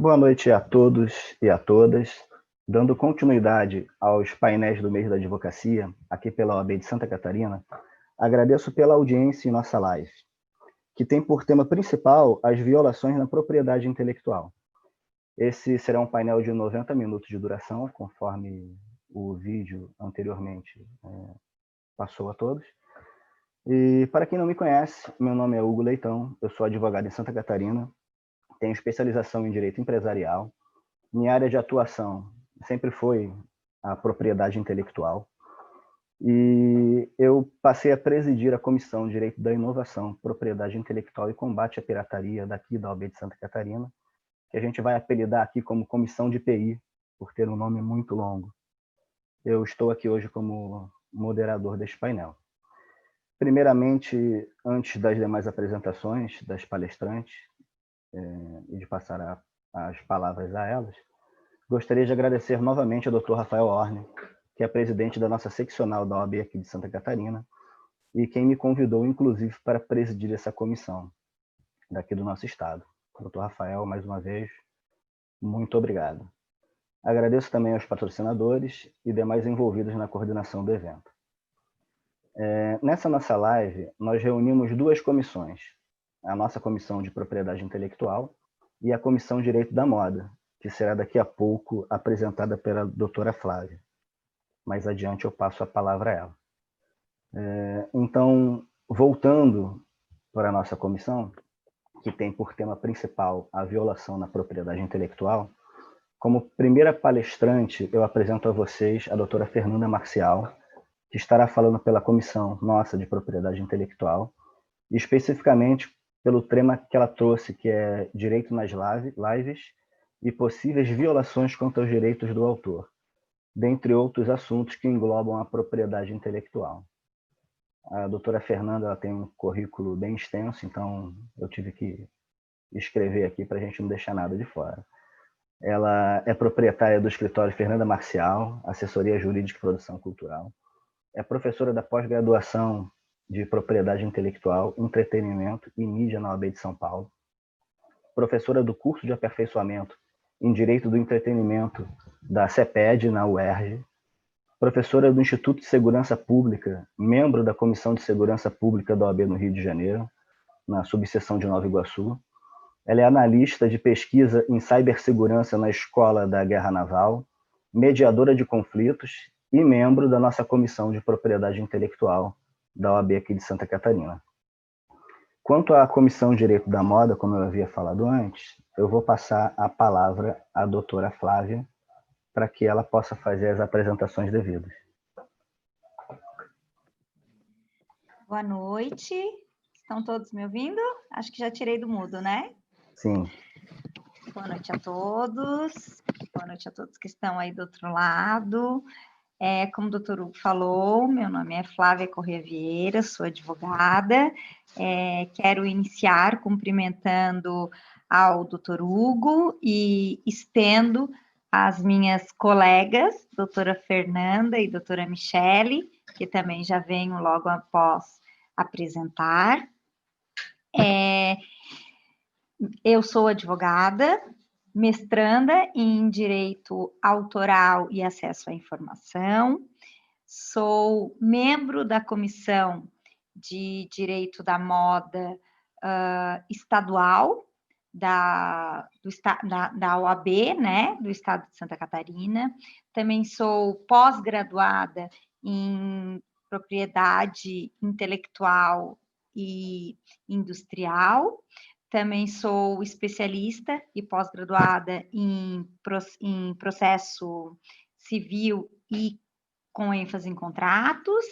Boa noite a todos e a todas. Dando continuidade aos painéis do mês da advocacia, aqui pela OAB de Santa Catarina, agradeço pela audiência em nossa live, que tem por tema principal as violações na propriedade intelectual. Esse será um painel de 90 minutos de duração, conforme o vídeo anteriormente passou a todos. E para quem não me conhece, meu nome é Hugo Leitão, eu sou advogado em Santa Catarina, tenho especialização em direito empresarial. Minha área de atuação sempre foi a propriedade intelectual. E eu passei a presidir a Comissão de Direito da Inovação, Propriedade Intelectual e Combate à Pirataria daqui da OAB de Santa Catarina, que a gente vai apelidar aqui como Comissão de PI, por ter um nome muito longo. Eu estou aqui hoje como moderador deste painel. Primeiramente, antes das demais apresentações das palestrantes, e de passar as palavras a elas, gostaria de agradecer novamente ao Dr. Rafael Orne, que é presidente da nossa seccional da OAB aqui de Santa Catarina, e quem me convidou, inclusive, para presidir essa comissão daqui do nosso estado. Dr. Rafael, mais uma vez, muito obrigado. Agradeço também aos patrocinadores e demais envolvidos na coordenação do evento. Nessa nossa live, nós reunimos duas comissões, a nossa Comissão de Propriedade Intelectual e a Comissão de Direito da Moda, que será daqui a pouco apresentada pela doutora Flávia. Mais adiante eu passo a palavra a ela. Então, voltando para a nossa comissão, que tem por tema principal a violação na propriedade intelectual, como primeira palestrante, eu apresento a vocês a doutora Fernanda Marcial, que estará falando pela comissão nossa de propriedade intelectual, e especificamente pelo tema que ela trouxe, que é direito nas lives e possíveis violações quanto aos direitos do autor, dentre outros assuntos que englobam a propriedade intelectual. A doutora Fernanda ela tem um currículo bem extenso, então eu tive que escrever aqui para a gente não deixar nada de fora. Ela é proprietária do escritório Fernanda Marcial, assessoria jurídica e produção cultural. É professora da pós-graduação de propriedade intelectual, entretenimento e mídia na OAB de São Paulo. Professora do curso de aperfeiçoamento em Direito do Entretenimento da CEPED, na UERJ. Professora do Instituto de Segurança Pública, membro da Comissão de Segurança Pública da OAB no Rio de Janeiro, na subseção de Nova Iguaçu. Ela é analista de pesquisa em cibersegurança na Escola da Guerra Naval, mediadora de conflitos e membro da nossa Comissão de Propriedade Intelectual da OAB aqui de Santa Catarina. Quanto à Comissão de Direito da Moda, como eu havia falado antes, eu vou passar a palavra à doutora Flávia para que ela possa fazer as apresentações devidas. Boa noite. Estão todos me ouvindo? Acho que já tirei do mudo, né? Sim. Boa noite a todos. Boa noite a todos que estão aí do outro lado. Como o doutor Hugo falou, meu nome é Flávia Corrêa Vieira, sou advogada. Quero iniciar cumprimentando ao doutor Hugo e estendo as minhas colegas, doutora Fernanda e doutora Michele, que também já venho logo após apresentar. Eu sou advogada, mestranda em Direito Autoral e Acesso à Informação, sou membro da Comissão de Direito da Moda estadual da OAB, né, do Estado de Santa Catarina, também sou pós-graduada em Propriedade Intelectual e Industrial, também sou especialista e pós-graduada em processo civil e com ênfase em contratos,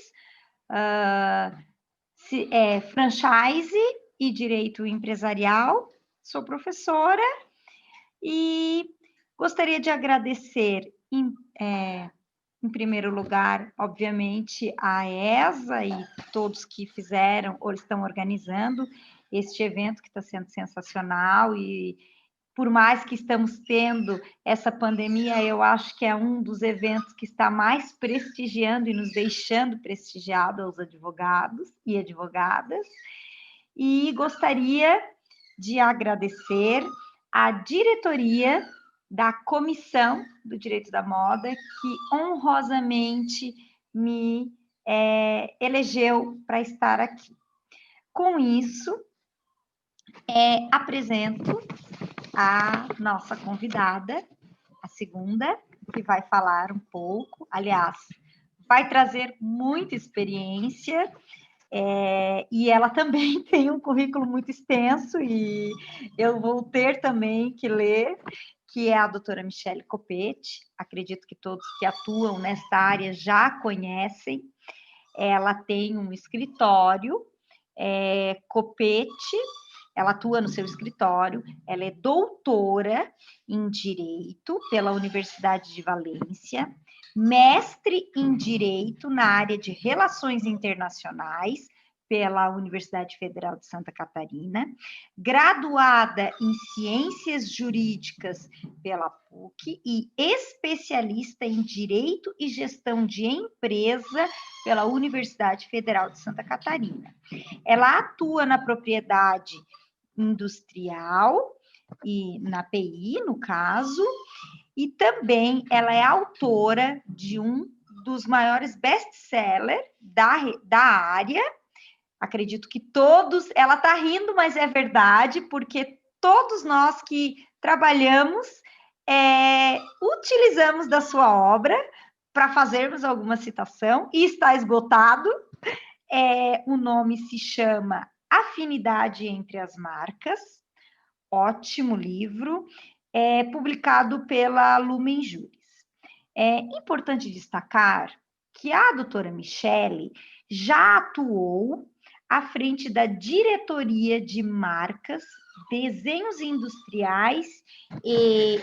franchise e direito empresarial. Sou professora e gostaria de agradecer, em primeiro lugar, obviamente, a ESA e todos que fizeram ou estão organizando este evento que está sendo sensacional e por mais que estamos tendo essa pandemia, eu acho que é um dos eventos que está mais prestigiando e nos deixando prestigiados aos advogados e advogadas. E gostaria de agradecer a diretoria da Comissão do Direito da Moda, que honrosamente me elegeu para estar aqui. Com isso, apresento a nossa convidada, a segunda, que vai falar um pouco, aliás, vai trazer muita experiência, e ela também tem um currículo muito extenso, e eu vou ter também que ler, que é a doutora Michele Coppetti. Acredito que todos que atuam nesta área já conhecem. Ela tem um escritório, Coppetti, ela atua no seu escritório, ela é doutora em Direito pela Universidade de Valência, mestre em Direito na área de Relações Internacionais pela Universidade Federal de Santa Catarina, graduada em Ciências Jurídicas pela PUC e especialista em Direito e Gestão de Empresa pela Universidade Federal de Santa Catarina. Ela atua na propriedade industrial e na PI, no caso, e também ela é autora de um dos maiores best-sellers da área. Acredito que todos, ela está rindo, mas é verdade, porque todos nós que trabalhamos utilizamos da sua obra para fazermos alguma citação, e está esgotado. O nome se chama Afinidade entre as Marcas, ótimo livro, publicado pela Lumen Juris. É importante destacar que a doutora Michele já atuou à frente da Diretoria de Marcas, Desenhos Industriais e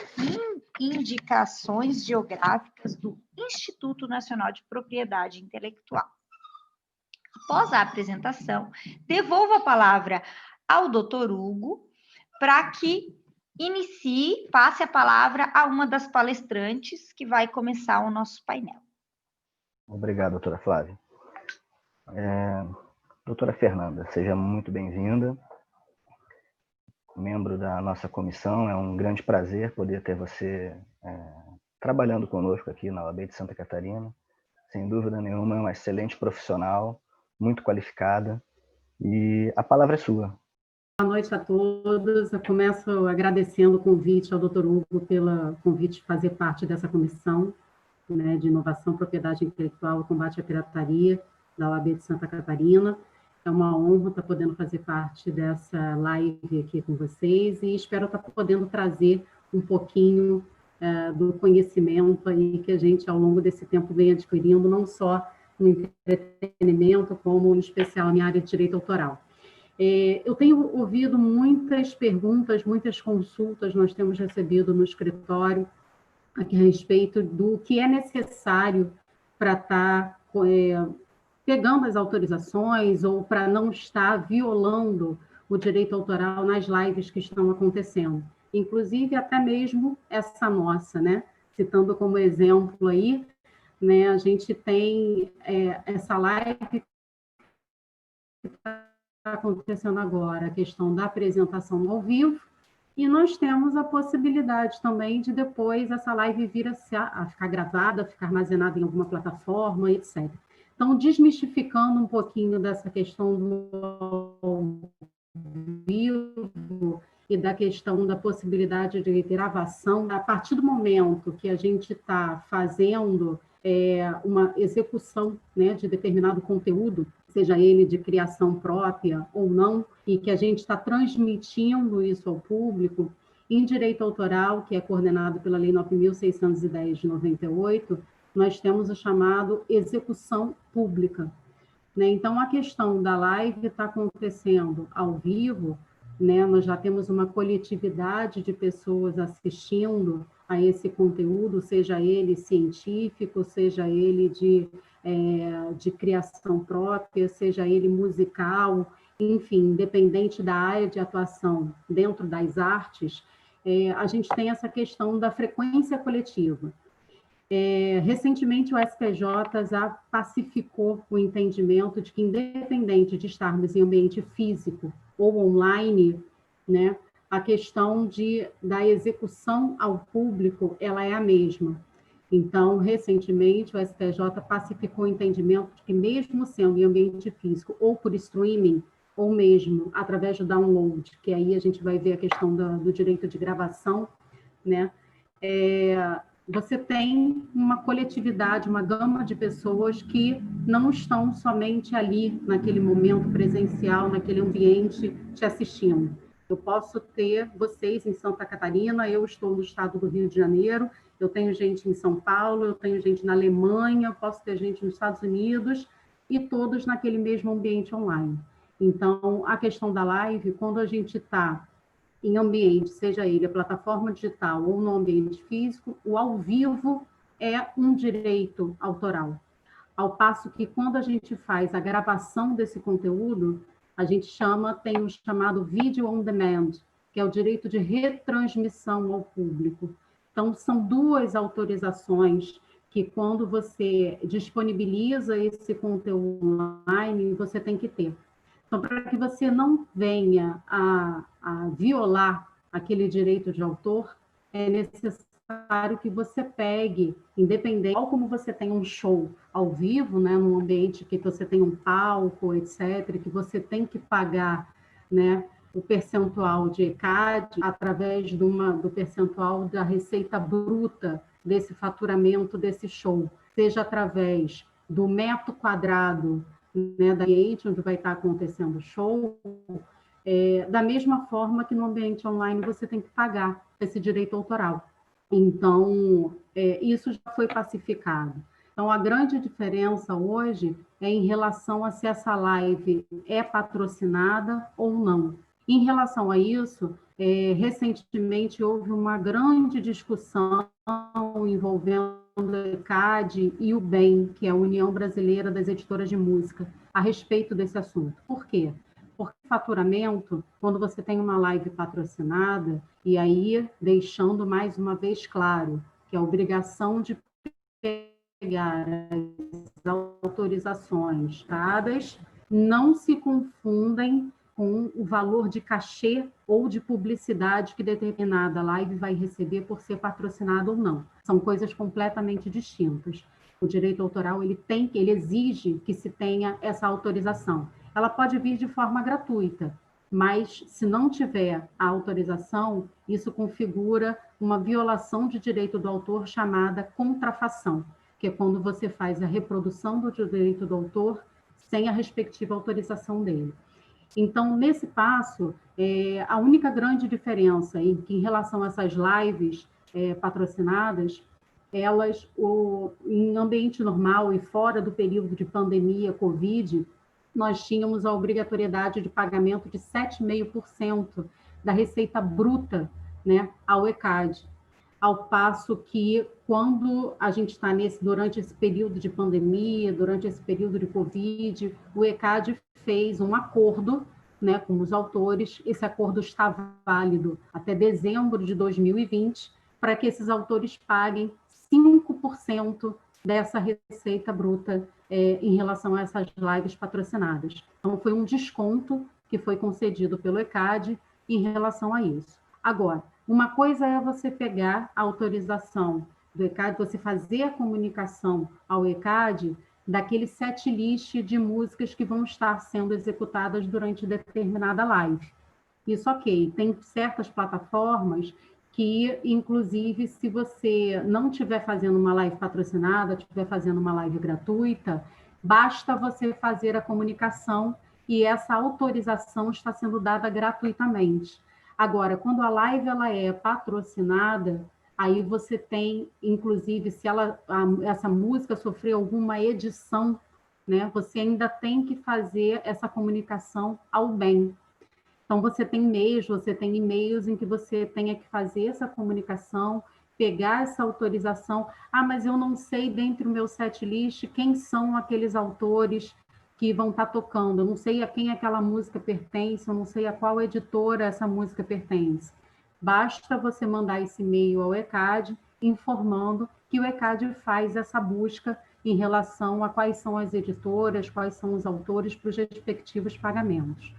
Indicações Geográficas do Instituto Nacional de Propriedade Intelectual. Após a apresentação, devolvo a palavra ao doutor Hugo para que passe a palavra a uma das palestrantes que vai começar o nosso painel. Obrigado, doutora Flávia. Doutora Fernanda, seja muito bem-vinda. Membro da nossa comissão, é um grande prazer poder ter você trabalhando conosco aqui na OAB de Santa Catarina. Sem dúvida nenhuma, é uma excelente profissional, muito qualificada, e a palavra é sua. Boa noite a todos. Eu começo agradecendo o convite ao Dr. Hugo pelo convite de fazer parte dessa comissão, né, de inovação, propriedade intelectual e combate à pirataria da OAB de Santa Catarina. É uma honra estar podendo fazer parte dessa live aqui com vocês e espero estar podendo trazer um pouquinho do conhecimento aí que a gente, ao longo desse tempo, vem adquirindo, não só no entretenimento, como, em especial, na área de direito autoral. Eu tenho ouvido muitas perguntas, muitas consultas nós temos recebido no escritório aqui a respeito do que é necessário para estar pegando as autorizações ou para não estar violando o direito autoral nas lives que estão acontecendo. Inclusive, até mesmo essa nossa, né? Citando como exemplo aí, né, a gente tem essa live que está acontecendo agora, a questão da apresentação ao vivo, e nós temos a possibilidade também de depois essa live vir a ficar gravada, ficar armazenada em alguma plataforma, etc. Então, desmistificando um pouquinho dessa questão do vivo e da questão da possibilidade de gravação, a partir do momento que a gente está fazendo uma execução, né, de determinado conteúdo, seja ele de criação própria ou não, e que a gente está transmitindo isso ao público, em direito autoral, que é coordenado pela Lei 9.610 de 98, nós temos o chamado execução pública, né? Então, a questão da live está acontecendo ao vivo, né? Nós já temos uma coletividade de pessoas assistindo a esse conteúdo, seja ele científico, seja ele de criação própria, seja ele musical, enfim, independente da área de atuação dentro das artes, a gente tem essa questão da frequência coletiva. Recentemente, o STJ já pacificou o entendimento de que, independente de estarmos em ambiente físico ou online, né, a questão da execução ao público, ela é a mesma. Então, recentemente, o STJ pacificou o entendimento de que, mesmo sendo em ambiente físico ou por streaming, ou mesmo através do download, que aí a gente vai ver a questão do direito de gravação, né? Você tem uma coletividade, uma gama de pessoas que não estão somente ali, naquele momento presencial, naquele ambiente, te assistindo. Eu posso ter vocês em Santa Catarina, eu estou no estado do Rio de Janeiro, eu tenho gente em São Paulo, eu tenho gente na Alemanha, eu posso ter gente nos Estados Unidos, e todos naquele mesmo ambiente online. Então, a questão da live, quando a gente está em ambiente, seja ele a plataforma digital ou no ambiente físico, o ao vivo é um direito autoral. Ao passo que, quando a gente faz a gravação desse conteúdo, a gente tem o chamado video on demand, que é o direito de retransmissão ao público. Então, são duas autorizações que, quando você disponibiliza esse conteúdo online, você tem que ter. Então, para que você não venha a violar aquele direito de autor, é necessário que você pegue, independente, ou como você tem um show ao vivo, né, num ambiente que você tem um palco, etc., que você tem que pagar, né, o percentual de ECAD através do percentual da receita bruta desse faturamento desse show, seja através do metro quadrado, né, da ambiente onde vai estar acontecendo o show, da mesma forma que no ambiente online você tem que pagar esse direito autoral. Então, isso já foi pacificado. Então, a grande diferença hoje é em relação a se essa live é patrocinada ou não. Em relação a isso, recentemente houve uma grande discussão envolvendo o ECAD e o BEM, que é a União Brasileira das Editoras de Música, a respeito desse assunto. Por quê? Porque faturamento, quando você tem uma live patrocinada, e aí deixando mais uma vez claro que a obrigação de pegar as autorizações dadas não se confundem com o valor de cachê ou de publicidade que determinada live vai receber por ser patrocinada ou não. São coisas completamente distintas. O direito autoral ele exige que se tenha essa autorização. Ela pode vir de forma gratuita, mas se não tiver a autorização, isso configura uma violação de direito do autor chamada contrafação, que é quando você faz a reprodução do direito do autor sem a respectiva autorização dele. Então, nesse passo, a única grande diferença em relação a essas lives patrocinadas, elas, em ambiente normal e fora do período de pandemia, Covid, nós tínhamos a obrigatoriedade de pagamento de 7,5% da receita bruta, né, ao ECAD. Ao passo que, quando a gente está durante esse período de pandemia, durante esse período de Covid, o ECAD fez um acordo, né, com os autores. Esse acordo está válido até dezembro de 2020, para que esses autores paguem 5% dessa receita bruta em relação a essas lives patrocinadas. Então, foi um desconto que foi concedido pelo ECAD em relação a isso. Agora, uma coisa é você pegar a autorização do ECAD, você fazer a comunicação ao ECAD daquele set list de músicas que vão estar sendo executadas durante determinada live. Isso, ok. Tem certas plataformas que, inclusive, se você não estiver fazendo uma live patrocinada, estiver fazendo uma live gratuita, basta você fazer a comunicação e essa autorização está sendo dada gratuitamente. Agora, quando a live ela é patrocinada, aí você tem, inclusive, se essa música sofreu alguma edição, né, você ainda tem que fazer essa comunicação ao bem. Então, você tem e-mails em que você tenha que fazer essa comunicação, pegar essa autorização. Ah, mas eu não sei, dentro do meu setlist, quem são aqueles autores que vão estar tocando. Eu não sei a quem aquela música pertence, eu não sei a qual editora essa música pertence. Basta você mandar esse e-mail ao ECAD, informando que o ECAD faz essa busca em relação a quais são as editoras, quais são os autores para os respectivos pagamentos.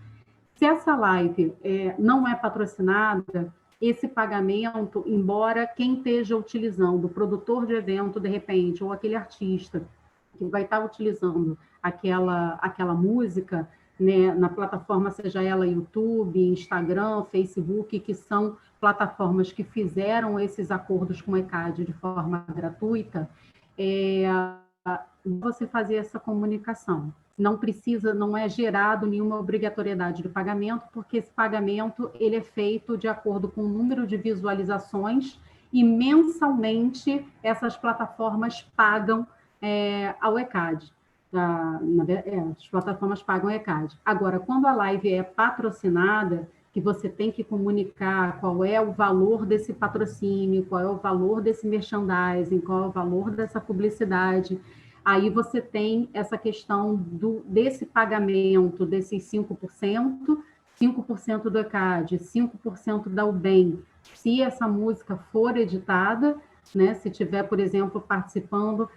Se essa live não é patrocinada, esse pagamento, embora quem esteja utilizando, o produtor de evento, de repente, ou aquele artista que vai estar utilizando aquela música, né, na plataforma, seja ela YouTube, Instagram, Facebook, que são plataformas que fizeram esses acordos com o ECAD de forma gratuita, você fazer essa comunicação. Não é gerado nenhuma obrigatoriedade de pagamento, porque esse pagamento ele é feito de acordo com o número de visualizações e mensalmente essas plataformas pagam ao ECAD. As plataformas pagam ao ECAD. Agora, quando a live é patrocinada, que você tem que comunicar qual é o valor desse patrocínio, qual é o valor desse merchandising, qual é o valor dessa publicidade, aí você tem essa questão desse pagamento, desses 5%, 5% do ECAD, 5% da UBEM, se essa música for editada, né, se tiver, por exemplo, participando...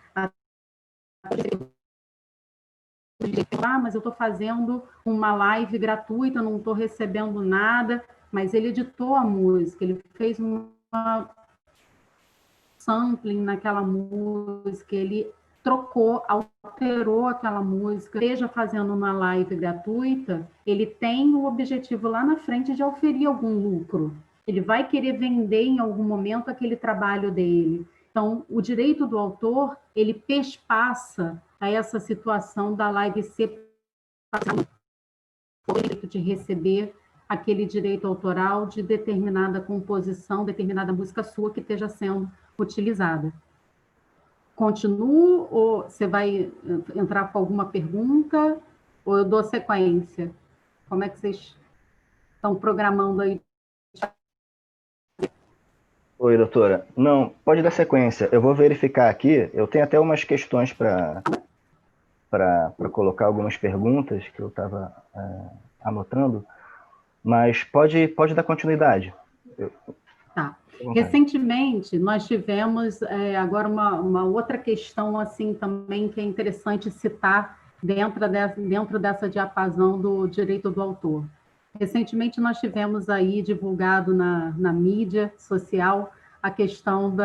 mas eu estou fazendo uma live gratuita, não estou recebendo nada, mas ele editou a música, ele fez uma sampling naquela música, ele trocou, alterou aquela música, esteja fazendo uma live gratuita, ele tem o objetivo lá na frente de oferir algum lucro. Ele vai querer vender em algum momento aquele trabalho dele. Então, o direito do autor, ele perpassa a essa situação da live ser de receber aquele direito autoral de determinada composição, determinada música sua que esteja sendo utilizada. Continuo ou você vai entrar com alguma pergunta ou eu dou sequência? Como é que vocês estão programando aí? Oi, doutora. Não, pode dar sequência. Eu vou verificar aqui. Eu tenho até umas questões para colocar algumas perguntas que eu estava anotando, mas pode dar continuidade. Tá. Recentemente, nós tivemos agora uma outra questão assim também que é interessante citar dentro dessa diapasão do direito do autor. Recentemente, nós tivemos aí divulgado na mídia social a questão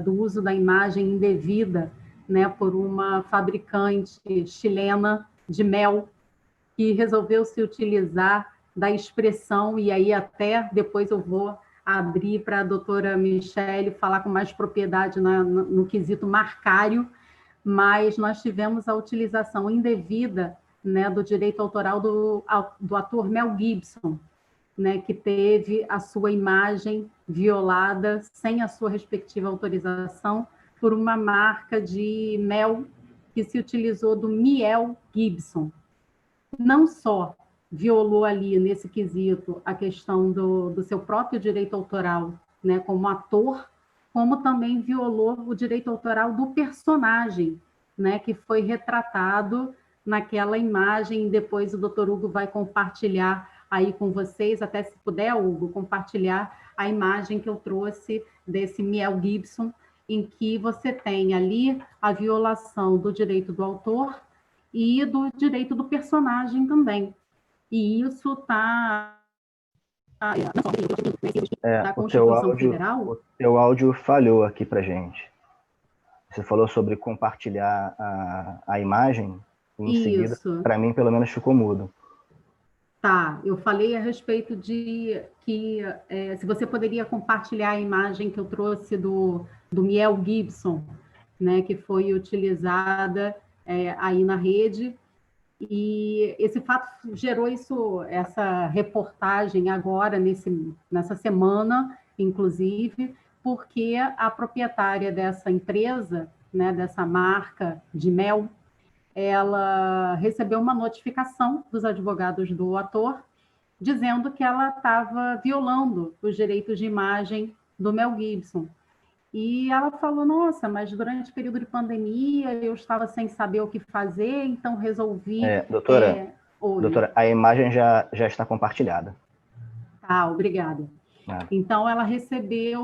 do uso da imagem indevida, né, por uma fabricante chilena de mel, que resolveu se utilizar da expressão, e aí até depois eu vou abrir para a doutora Michele falar com mais propriedade no quesito marcário, mas nós tivemos a utilização indevida, né, do direito autoral do ator Mel Gibson, né, que teve a sua imagem violada sem a sua respectiva autorização por uma marca de mel que se utilizou do Miel Gibson. Não só violou ali, nesse quesito, a questão do seu próprio direito autoral, né, como ator, como também violou o direito autoral do personagem, né, que foi retratado naquela imagem. Depois o doutor Hugo vai compartilhar aí com vocês, até se puder, Hugo, compartilhar a imagem que eu trouxe desse Miel Gibson, em que você tem ali a violação do direito do autor e do direito do personagem também. E isso está na Constituição Federal. O teu áudio falhou aqui para gente. Você falou sobre compartilhar a imagem, e em seguida, para mim, pelo menos, ficou mudo. Tá, eu falei a respeito de que se você poderia compartilhar a imagem que eu trouxe do Miel Gibson, né, que foi utilizada aí na rede, e esse fato gerou essa reportagem agora, nessa semana, inclusive, porque a proprietária dessa empresa, né, dessa marca de mel, ela recebeu uma notificação dos advogados do ator, dizendo que ela estava violando os direitos de imagem do Mel Gibson. E ela falou, nossa, mas durante o período de pandemia eu estava sem saber o que fazer, então resolvi... Doutora, a imagem já está compartilhada. Tá, obrigada. Então, ela recebeu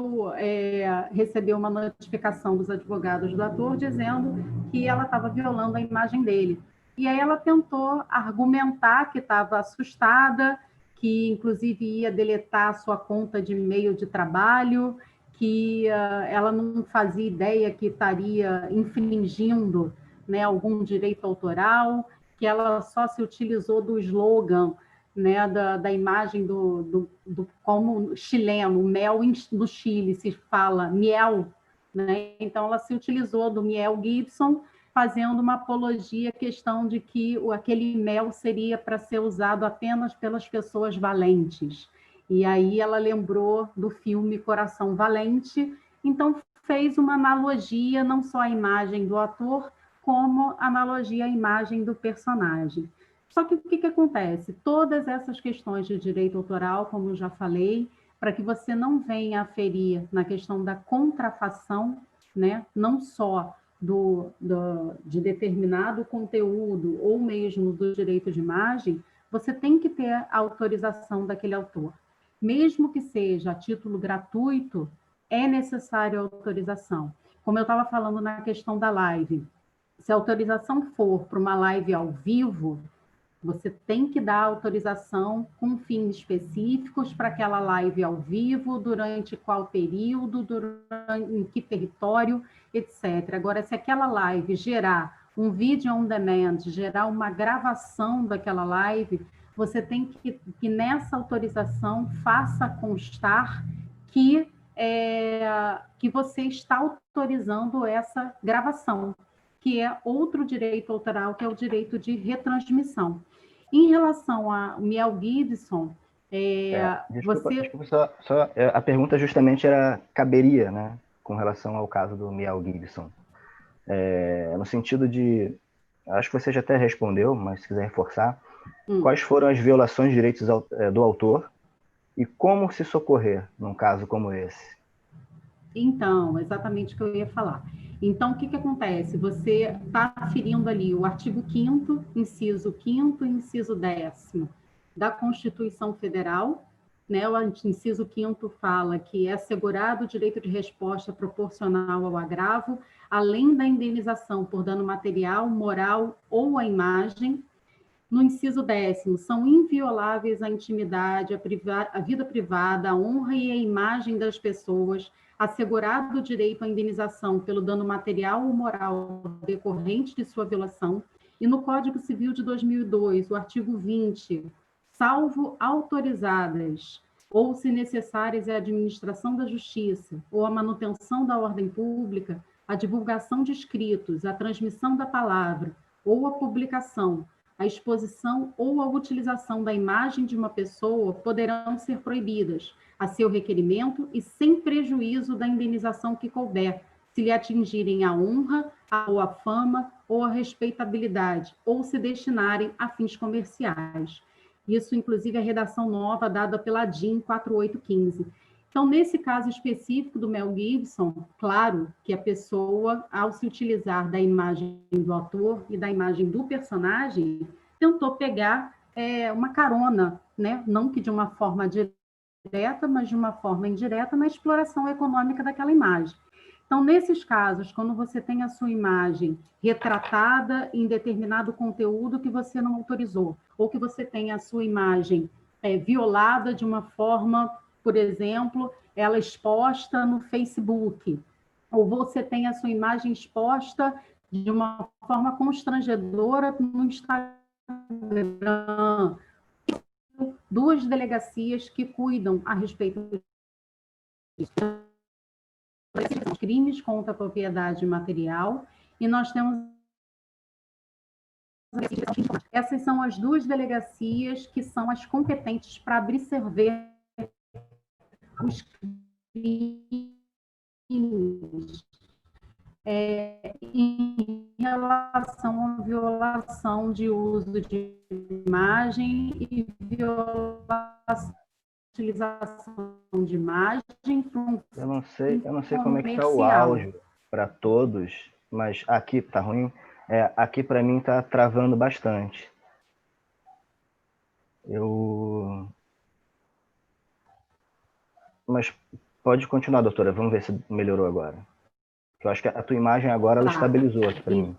uma notificação dos advogados do ator dizendo que ela estava violando a imagem dele. E aí ela tentou argumentar que estava assustada, que inclusive ia deletar sua conta de e-mail de trabalho, que ela não fazia ideia que estaria infringindo, né, algum direito autoral, que ela só se utilizou do slogan, né, da imagem do como chileno, mel no Chile se fala miel, né? Então ela se utilizou do Mel Gibson, fazendo uma apologia à questão de que aquele mel seria para ser usado apenas pelas pessoas valentes. E aí ela lembrou do filme Coração Valente, então fez uma analogia, não só à imagem do ator, como analogia à imagem do personagem. Só que o que acontece? Todas essas questões de direito autoral, como eu já falei, para que você não venha a ferir na questão da contrafação, né? Não só de determinado conteúdo ou mesmo do direito de imagem, você tem que ter a autorização daquele autor. Mesmo que seja a título gratuito, é necessária a autorização. Como eu estava falando na questão da live, se a autorização for para uma live ao vivo, você tem que dar autorização com fins específicos para aquela live ao vivo, durante qual período, em que território, etc. Agora, se aquela live gerar um vídeo on demand, gerar uma gravação daquela live, você tem que nessa autorização faça constar que você está autorizando essa gravação, que é outro direito autoral, que é o direito de retransmissão. Em relação ao Mel Gibson, desculpa, a pergunta justamente caberia, né, com relação ao caso do Mel Gibson. No sentido de, acho que você já até respondeu, mas se quiser reforçar, quais foram as violações de direitos do autor e como se socorrer num caso como esse? Então, exatamente o que eu ia falar. Então, o que acontece? Você está ferindo ali o artigo 5º, inciso 5º e inciso 10º da Constituição Federal, né? O inciso 5º fala que é assegurado o direito de resposta proporcional ao agravo, além da indenização por dano material, moral ou à imagem. No inciso 10º, são invioláveis a intimidade, a vida privada, a honra e a imagem das pessoas, assegurado o direito à indenização pelo dano material ou moral decorrente de sua violação. E no Código Civil de 2002, o artigo 20, salvo autorizadas ou, se necessárias, a administração da justiça ou a manutenção da ordem pública, a divulgação de escritos, a transmissão da palavra ou a publicação, a exposição ou a utilização da imagem de uma pessoa poderão ser proibidas, a seu requerimento e sem prejuízo da indenização que couber, se lhe atingirem a honra, ou a fama, ou a respeitabilidade, ou se destinarem a fins comerciais. Isso, inclusive, é a redação nova dada pela DIN 4815. Então, nesse caso específico do Mel Gibson, claro que a pessoa, ao se utilizar da imagem do ator e da imagem do personagem, tentou pegar uma carona, né? Não que de uma forma direta, mas de uma forma indireta, na exploração econômica daquela imagem. Então, nesses casos, quando você tem a sua imagem retratada em determinado conteúdo que você não autorizou, ou que você tem a sua imagem violada de uma forma, por exemplo, ela exposta no Facebook, ou você tem a sua imagem exposta de uma forma constrangedora no Instagram. Duas delegacias que cuidam a respeito disso. Crimes contra a propriedade material, e nós temos essas são as duas delegacias que são as competentes para absorver os crimes. Em relação à violação de uso de imagem e violação utilização de imagem para eu não sei como é que está o áudio para todos, mas aqui tá ruim. Aqui para mim tá travando bastante. Mas pode continuar, doutora. Vamos ver se melhorou agora. Eu acho que a tua imagem agora ela estabilizou aqui para mim.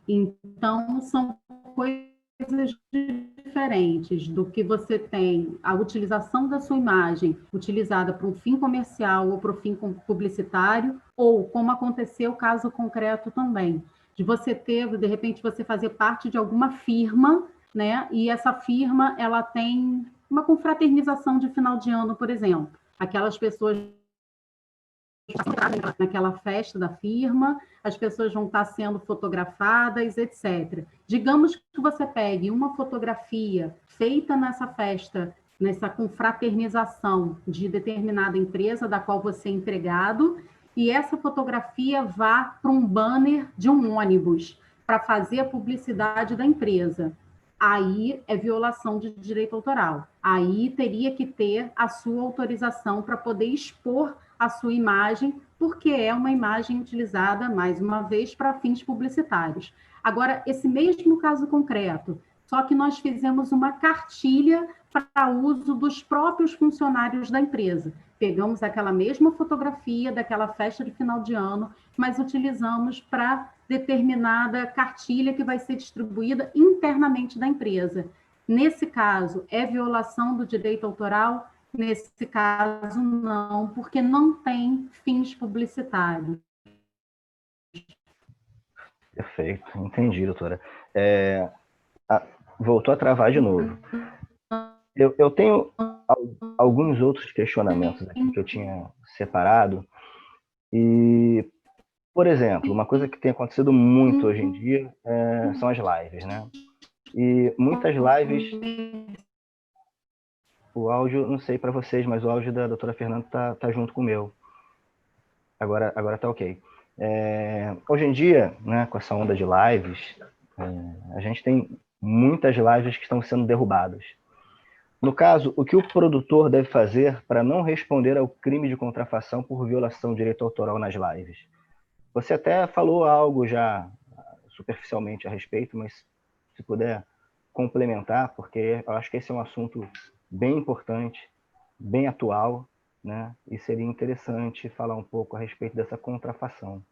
Então, são coisas diferentes do que você tem a utilização da sua imagem utilizada para um fim comercial ou para o fim publicitário, ou como aconteceu o caso concreto também, de você ter, de repente, você fazer parte de alguma firma, né? E essa firma, ela tem uma confraternização de final de ano, por exemplo. Aquelas pessoas naquela festa da firma, as pessoas vão estar sendo fotografadas, etc. Digamos que você pegue uma fotografia feita nessa festa, nessa confraternização de determinada empresa da qual você é empregado, e essa fotografia vá para um banner de um ônibus para fazer a publicidade da empresa. Aí é violação de direito autoral. Aí teria que ter a sua autorização para poder expor a sua imagem, porque é uma imagem utilizada, mais uma vez, para fins publicitários. Agora, esse mesmo caso concreto, só que nós fizemos uma cartilha para uso dos próprios funcionários da empresa. Pegamos aquela mesma fotografia daquela festa de final de ano, mas utilizamos para determinada cartilha que vai ser distribuída internamente da empresa. Nesse caso, é violação do direito autoral? Nesse caso, não, porque não tem fins publicitários. Perfeito, entendi, doutora. Voltou a travar de novo. Eu tenho alguns outros questionamentos aqui que eu tinha separado. E, por exemplo, uma coisa que tem acontecido muito hoje em dia são as lives, né? E muitas lives... O áudio, não sei para vocês, mas o áudio da doutora Fernanda tá junto com o meu. Agora tá ok. Hoje em dia, né, com essa onda de lives, a gente tem muitas lives que estão sendo derrubadas. No caso, o que o produtor deve fazer para não responder ao crime de contrafação por violação de direito autoral nas lives? Você até falou algo já superficialmente a respeito, mas se puder complementar, porque eu acho que esse é um assunto bem importante, bem atual, né? E seria interessante falar um pouco a respeito dessa contrafação.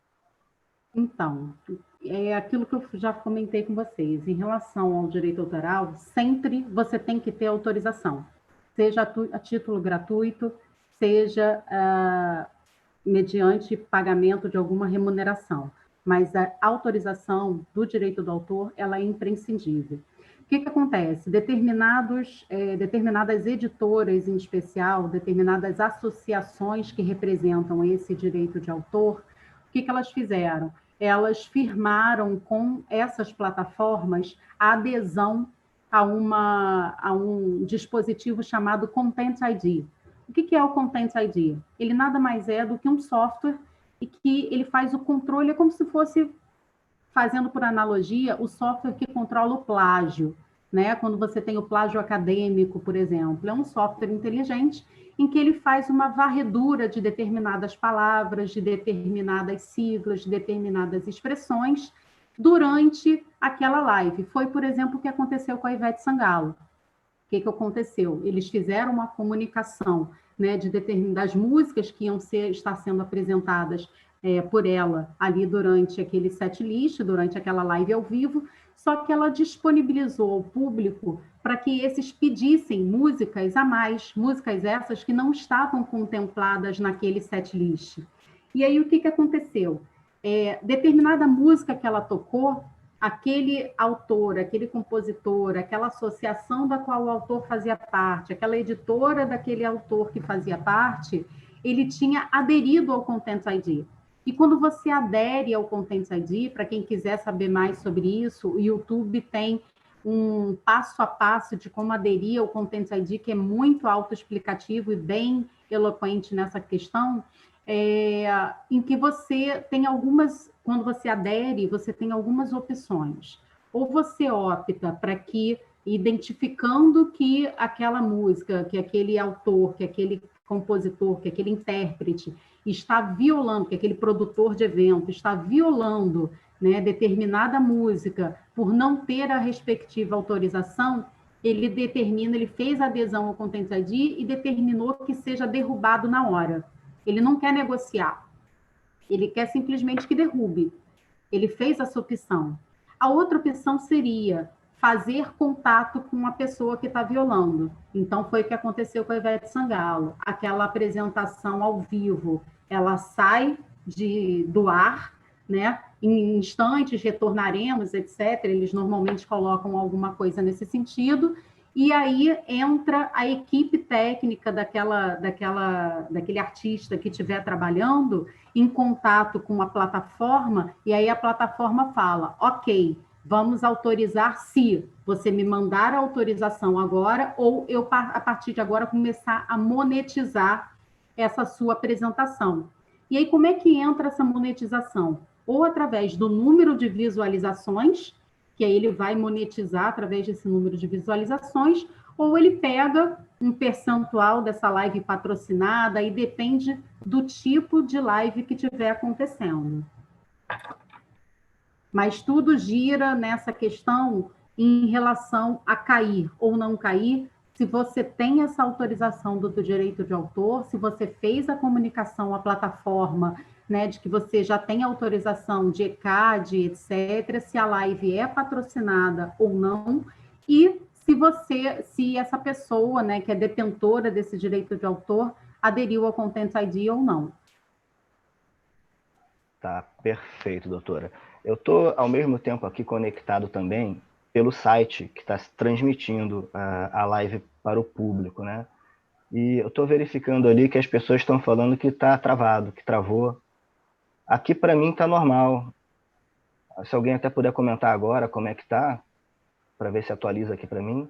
Então, é aquilo que eu já comentei com vocês. Em relação ao direito autoral, sempre você tem que ter autorização, seja a título gratuito, seja mediante pagamento de alguma remuneração. Mas a autorização do direito do autor, ela é imprescindível. O que acontece? Determinadas editoras, em especial, determinadas associações que representam esse direito de autor, o que elas fizeram? Elas firmaram com essas plataformas a adesão a um dispositivo chamado Content ID. O que é o Content ID? Ele nada mais é do que um software e que ele faz o controle, é como se fosse, fazendo por analogia, o software que controla o plágio, né? Quando você tem o plágio acadêmico, por exemplo, é um software inteligente em que ele faz uma varredura de determinadas palavras, de determinadas siglas, de determinadas expressões durante aquela live. Foi, por exemplo, o que aconteceu com a Ivete Sangalo. O que aconteceu? Eles fizeram uma comunicação, né, de determinadas músicas que iam estar sendo apresentadas por ela ali durante aquele setlist, durante aquela live ao vivo, só que ela disponibilizou ao público para que esses pedissem músicas a mais, músicas essas que não estavam contempladas naquele setlist. E aí o que aconteceu? Determinada música que ela tocou, aquele autor, aquele compositor, aquela associação da qual o autor fazia parte, aquela editora daquele autor que fazia parte, ele tinha aderido ao Content ID. E quando você adere ao Content ID, para quem quiser saber mais sobre isso, o YouTube tem um passo a passo de como aderir ao Content ID, que é muito autoexplicativo e bem eloquente nessa questão, em que você tem algumas, quando você adere, você tem algumas opções. Ou você opta para que, identificando que aquela música, que aquele autor, que aquele compositor, que aquele intérprete está violando, que aquele produtor de evento está violando, né, determinada música por não ter a respectiva autorização, ele determina, ele fez adesão ao Content ID e determinou que seja derrubado na hora. Ele não quer negociar, ele quer simplesmente que derrube. Ele fez essa opção. A outra opção seria fazer contato com a pessoa que está violando. Então, foi o que aconteceu com a Ivete Sangalo. Aquela apresentação ao vivo, ela sai do ar, né? Em instantes retornaremos, etc. Eles normalmente colocam alguma coisa nesse sentido, e aí entra a equipe técnica daquele artista que estiver trabalhando em contato com a plataforma, e aí a plataforma fala, ok, vamos autorizar se você me mandar a autorização agora, ou eu, a partir de agora, começar a monetizar essa sua apresentação. E aí, como é que entra essa monetização? Ou através do número de visualizações, que aí ele vai monetizar através desse número de visualizações, ou ele pega um percentual dessa live patrocinada, e depende do tipo de live que estiver acontecendo. Mas tudo gira nessa questão em relação a cair ou não cair, se você tem essa autorização do direito de autor, se você fez a comunicação à plataforma, né, de que você já tem autorização de ECAD, etc., se a live é patrocinada ou não, e se essa pessoa, né, que é detentora desse direito de autor, aderiu ao Content ID ou não. Tá, perfeito, doutora. Eu estou, ao mesmo tempo, aqui conectado também pelo site que está transmitindo a live para o público, né? E eu estou verificando ali que as pessoas estão falando que está travado, que travou. Aqui, para mim, está normal. Se alguém até puder comentar agora como é que está, para ver se atualiza aqui para mim.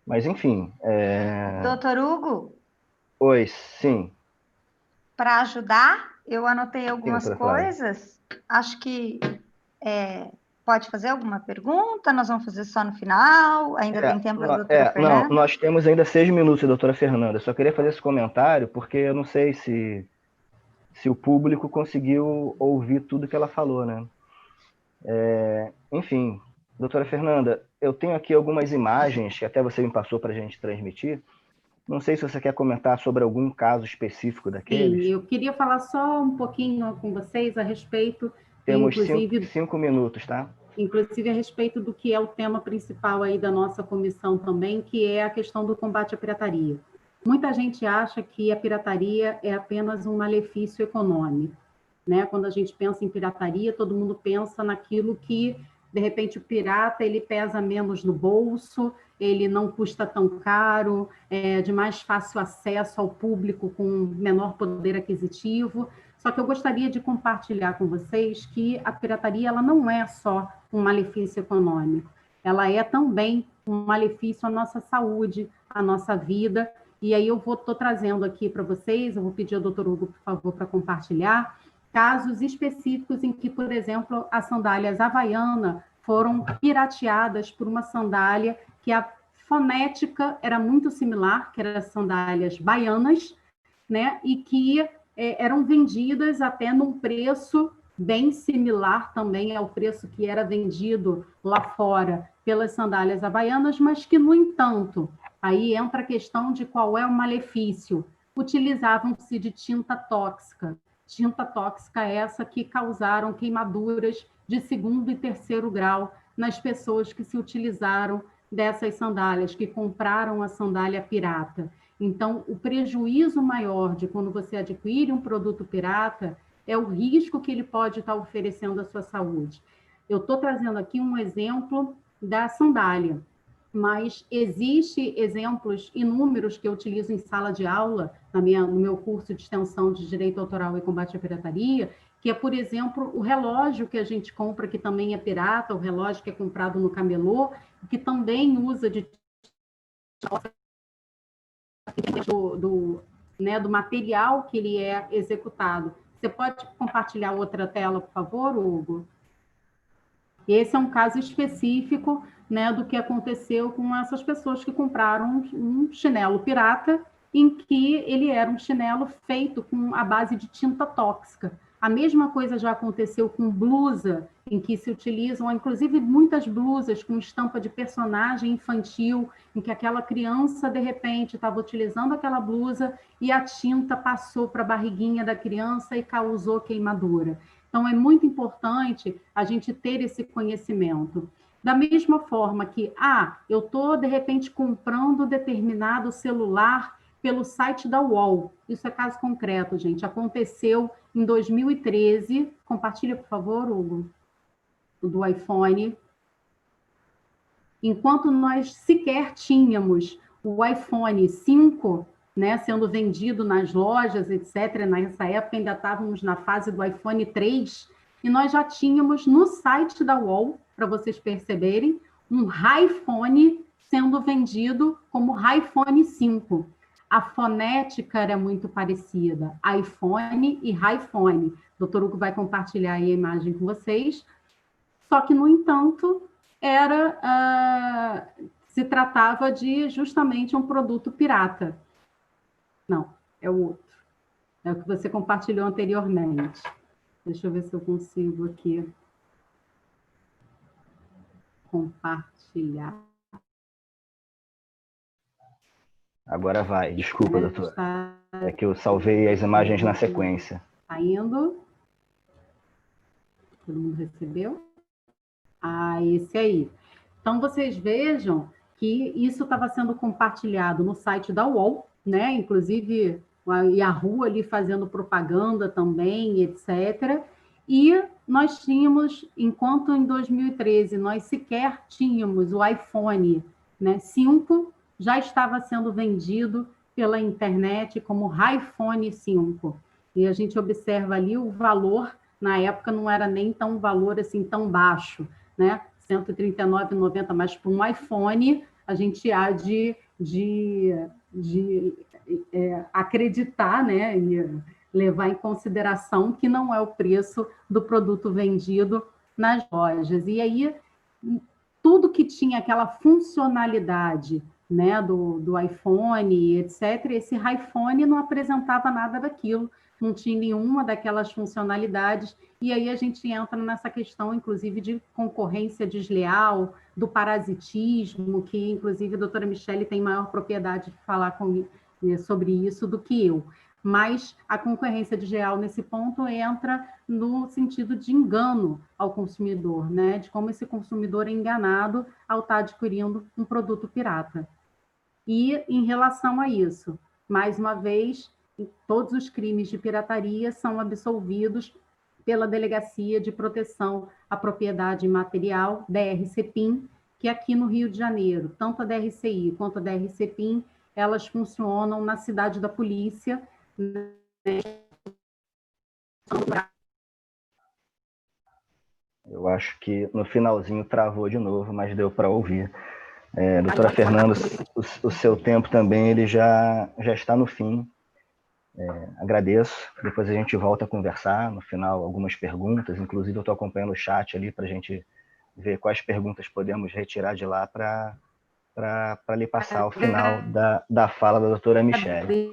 Mas, enfim... Doutor Hugo? Oi, sim. Para ajudar, eu anotei algumas Sim, coisas. Acho que pode fazer alguma pergunta? Nós vamos fazer só no final? Ainda tem tempo para a doutora Fernanda? Não, nós temos ainda 6 minutos, doutora Fernanda. Eu só queria fazer esse comentário, porque eu não sei se o público conseguiu ouvir tudo que ela falou, né? Enfim, doutora Fernanda, eu tenho aqui algumas imagens que até você me passou para a gente transmitir. Não sei se você quer comentar sobre algum caso específico daqueles. Sim, eu queria falar só um pouquinho com vocês a respeito, Temos inclusive... 5 minutos, tá? Inclusive a respeito do que é o tema principal aí da nossa comissão também, que é a questão do combate à pirataria. Muita gente acha que a pirataria é apenas um malefício econômico, né? Quando a gente pensa em pirataria, todo mundo pensa naquilo que, de repente, o pirata ele pesa menos no bolso, ele não custa tão caro, é de mais fácil acesso ao público com menor poder aquisitivo. Só que eu gostaria de compartilhar com vocês que a pirataria ela não é só um malefício econômico, ela é também um malefício à nossa saúde, à nossa vida. E aí eu estou trazendo aqui para vocês, eu vou pedir ao doutor Hugo, por favor, para compartilhar, casos específicos em que, por exemplo, as sandálias Havaiana foram pirateadas por uma sandália que a fonética era muito similar, que eram as sandálias baianas, né? E que eram vendidas até num preço bem similar também ao preço que era vendido lá fora pelas sandálias havaianas, mas que, no entanto, aí entra a questão de qual é o malefício. Utilizavam-se de tinta tóxica essa que causaram queimaduras de 2º e 3º grau nas pessoas que se utilizaram dessas sandálias, que compraram a sandália pirata. Então, o prejuízo maior de quando você adquire um produto pirata é o risco que ele pode estar oferecendo à sua saúde. Eu estou trazendo aqui um exemplo da sandália, mas existe exemplos inúmeros que eu utilizo em sala de aula, no meu curso de extensão de Direito Autoral e Combate à Pirataria, que é, por exemplo, o relógio que a gente compra, que também é pirata, o relógio que é comprado no camelô, que também usa do material que ele é executado. Você pode compartilhar outra tela, por favor, Hugo? Esse é um caso específico, né, do que aconteceu com essas pessoas que compraram um chinelo pirata em que ele era um chinelo feito com a base de tinta tóxica. A mesma coisa já aconteceu com blusa, em que se utilizam, inclusive, muitas blusas com estampa de personagem infantil, em que aquela criança, de repente, estava utilizando aquela blusa e a tinta passou para a barriguinha da criança e causou queimadura. Então, é muito importante a gente ter esse conhecimento. Da mesma forma que, eu estou, de repente, comprando determinado celular pelo site da UOL. Isso é caso concreto, gente. Aconteceu em 2013. Compartilha, por favor, Hugo, do iPhone. Enquanto nós sequer tínhamos o iPhone 5, né, sendo vendido nas lojas, etc., nessa época ainda estávamos na fase do iPhone 3, e nós já tínhamos no site da UOL, para vocês perceberem, um iPhone sendo vendido como iPhone 5. A fonética era muito parecida, iPhone e iPhone. O doutor Hugo vai compartilhar aí a imagem com vocês. Só que, no entanto, se tratava de justamente um produto pirata. Não, é o outro. É o que você compartilhou anteriormente. Deixa eu ver se eu consigo aqui compartilhar. Agora vai. Desculpa, doutora. É que eu salvei as imagens na sequência. Está indo. Todo mundo recebeu? Esse aí. Então, vocês vejam que isso estava sendo compartilhado no site da UOL, né? Inclusive, a Yahoo ali fazendo propaganda também, etc. E nós tínhamos, enquanto em 2013 nós sequer tínhamos o iPhone, né, 5, já estava sendo vendido pela internet como iPhone 5. E a gente observa ali o valor, na época não era nem tão valor assim tão baixo, né? R$ 139,90, mas para um iPhone a gente há de acreditar, né, e levar em consideração que não é o preço do produto vendido nas lojas. E aí, tudo que tinha aquela funcionalidade, né, do iPhone, etc., esse iPhone não apresentava nada daquilo, não tinha nenhuma daquelas funcionalidades, e aí a gente entra nessa questão, inclusive, de concorrência desleal, do parasitismo, que, inclusive, a doutora Michele tem maior propriedade de falar sobre isso do que eu. Mas a concorrência desleal, nesse ponto, entra no sentido de engano ao consumidor, né? De como esse consumidor é enganado ao estar adquirindo um produto pirata. E, em relação a isso, mais uma vez, todos os crimes de pirataria são absolvidos pela Delegacia de Proteção à Propriedade Imaterial, DRCPIM, que aqui no Rio de Janeiro, tanto a DRCI quanto a DRCPIM, elas funcionam na cidade da polícia, né? Eu acho que no finalzinho travou de novo, mas deu para ouvir. Doutora Fernanda, o seu tempo também ele já está no fim. Agradeço. Depois a gente volta a conversar. No final, algumas perguntas. Inclusive, eu estou acompanhando o chat ali para a gente ver quais perguntas podemos retirar de lá para lhe passar ao final da fala da doutora Michele.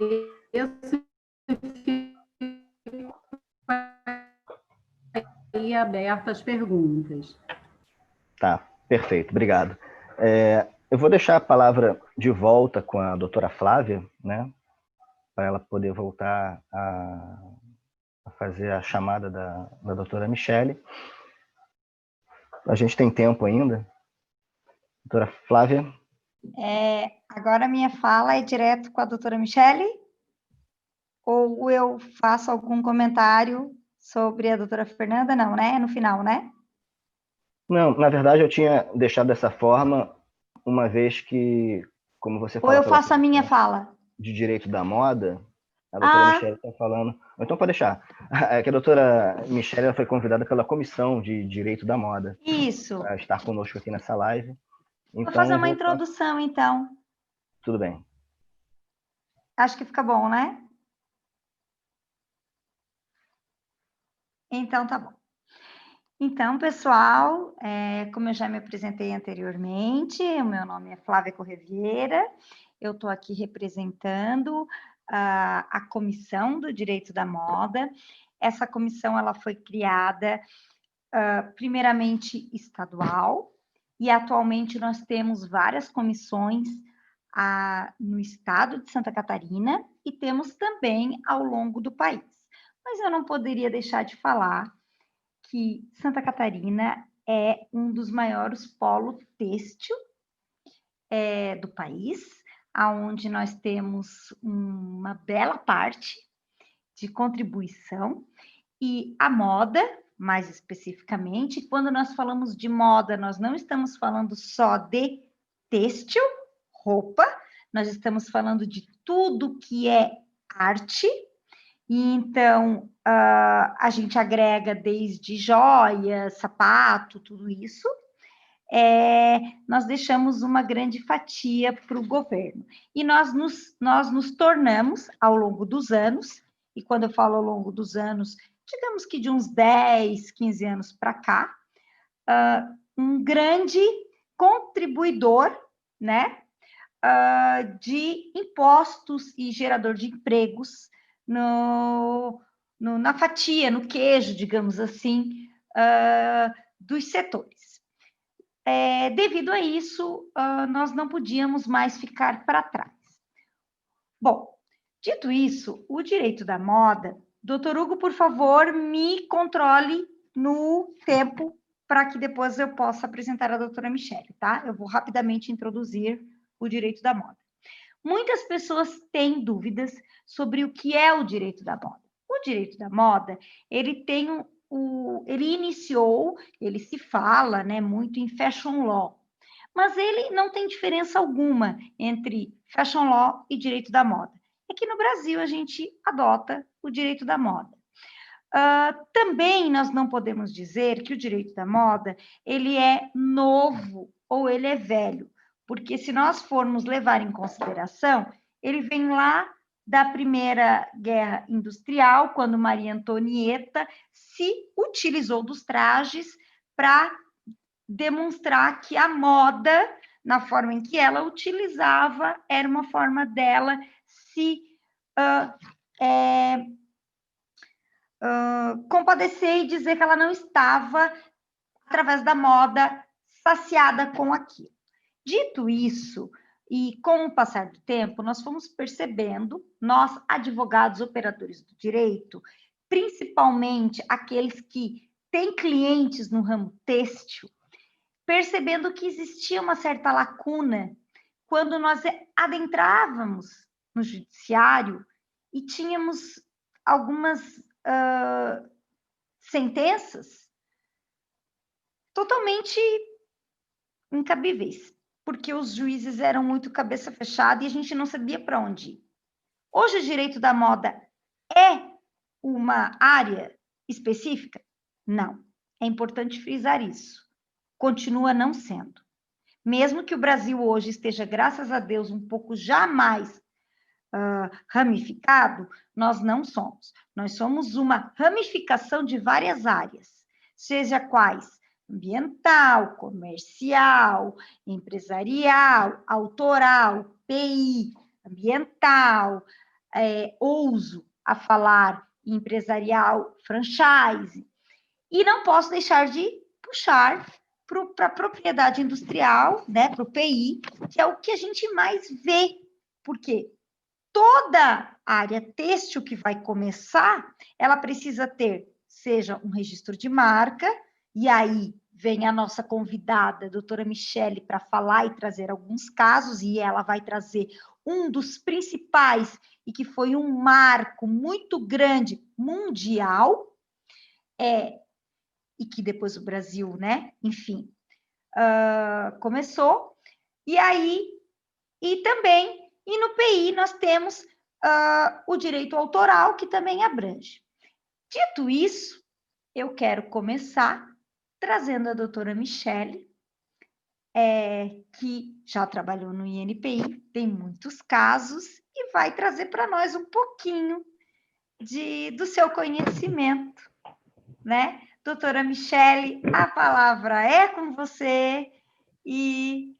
E aberta as perguntas. Tá, perfeito. Obrigado. Eu vou deixar a palavra de volta com a doutora Flávia, né, para ela poder voltar a fazer a chamada da doutora Michele. A gente tem tempo ainda. Doutora Flávia? Agora a minha fala é direto com a doutora Michele? Ou eu faço algum comentário sobre a doutora Fernanda? Não, né? No final, né? Não, na verdade eu tinha deixado dessa forma, uma vez que, como você falou... Ou eu faço a minha fala? De direito da moda, a doutora Michele está falando... Então pode deixar. É que a doutora Michele foi convidada pela Comissão de Direito da Moda. Isso. Para estar conosco aqui nessa live. Então, vou fazer uma introdução, então. Tudo bem. Acho que fica bom, né? Então, tá bom. Então, pessoal, como eu já me apresentei anteriormente, o meu nome é Flávia Corrêa Vieira eu estou aqui representando a Comissão do Direito da Moda. Essa comissão ela foi criada primeiramente estadual, e atualmente nós temos várias comissões no estado de Santa Catarina e temos também ao longo do país. Mas eu não poderia deixar de falar que Santa Catarina é um dos maiores polos têxtil do país, onde nós temos uma bela parte de contribuição, e a moda, mais especificamente, quando nós falamos de moda, nós não estamos falando só de têxtil, roupa, nós estamos falando de tudo que é arte, e então a gente agrega desde joias, sapato, tudo isso. Nós deixamos uma grande fatia para o governo. E nós nos tornamos, ao longo dos anos, e quando eu falo ao longo dos anos, digamos que de uns 10, 15 anos para cá, um grande contribuidor, né, de impostos e gerador de empregos na fatia, no queijo, digamos assim, dos setores. Devido a isso, nós não podíamos mais ficar para trás. Bom, dito isso, o direito da moda, doutor Hugo, por favor, me controle no tempo para que depois eu possa apresentar a doutora Michele, tá? Eu vou rapidamente introduzir o direito da moda. Muitas pessoas têm dúvidas sobre o que é o direito da moda. O direito da moda, ele iniciou, ele se fala, né, muito em fashion law, mas ele não tem diferença alguma entre fashion law e direito da moda. É que no Brasil a gente adota o direito da moda. Também nós não podemos dizer que o direito da moda ele é novo ou ele é velho, porque se nós formos levar em consideração, ele vem lá da Primeira Guerra Industrial, quando Maria Antonieta se utilizou dos trajes para demonstrar que a moda, na forma em que ela utilizava, era uma forma dela se compadecer e dizer que ela não estava, através da moda, saciada com aquilo. Dito isso, e com o passar do tempo, nós fomos percebendo, nós, advogados, operadores do direito, principalmente aqueles que têm clientes no ramo têxtil, percebendo que existia uma certa lacuna quando nós adentrávamos no judiciário e tínhamos algumas sentenças totalmente incabíveis, porque os juízes eram muito cabeça fechada e a gente não sabia para onde ir. Hoje o direito da moda é uma área específica? Não. É importante frisar isso. Continua não sendo. Mesmo que o Brasil hoje esteja, graças a Deus, um pouco já mais ramificado, nós não somos. Nós somos uma ramificação de várias áreas, seja quais ambiental, comercial, empresarial, autoral, PI, ambiental, ouso a falar empresarial, franchise. E não posso deixar de puxar para a propriedade industrial, né, para o PI, que é o que a gente mais vê. Por quê? Toda área têxtil que vai começar, ela precisa ter, seja um registro de marca, e aí vem a nossa convidada, a doutora Michele, para falar e trazer alguns casos, e ela vai trazer um dos principais, e que foi um marco muito grande, mundial, e que depois o Brasil, né, enfim, começou, e aí, e também, e no PI nós temos o direito autoral, que também abrange. Dito isso, eu quero começar trazendo a doutora Michele, que já trabalhou no INPI, tem muitos casos, e vai trazer para nós um pouquinho do seu conhecimento, né? Doutora Michele, a palavra é com você e...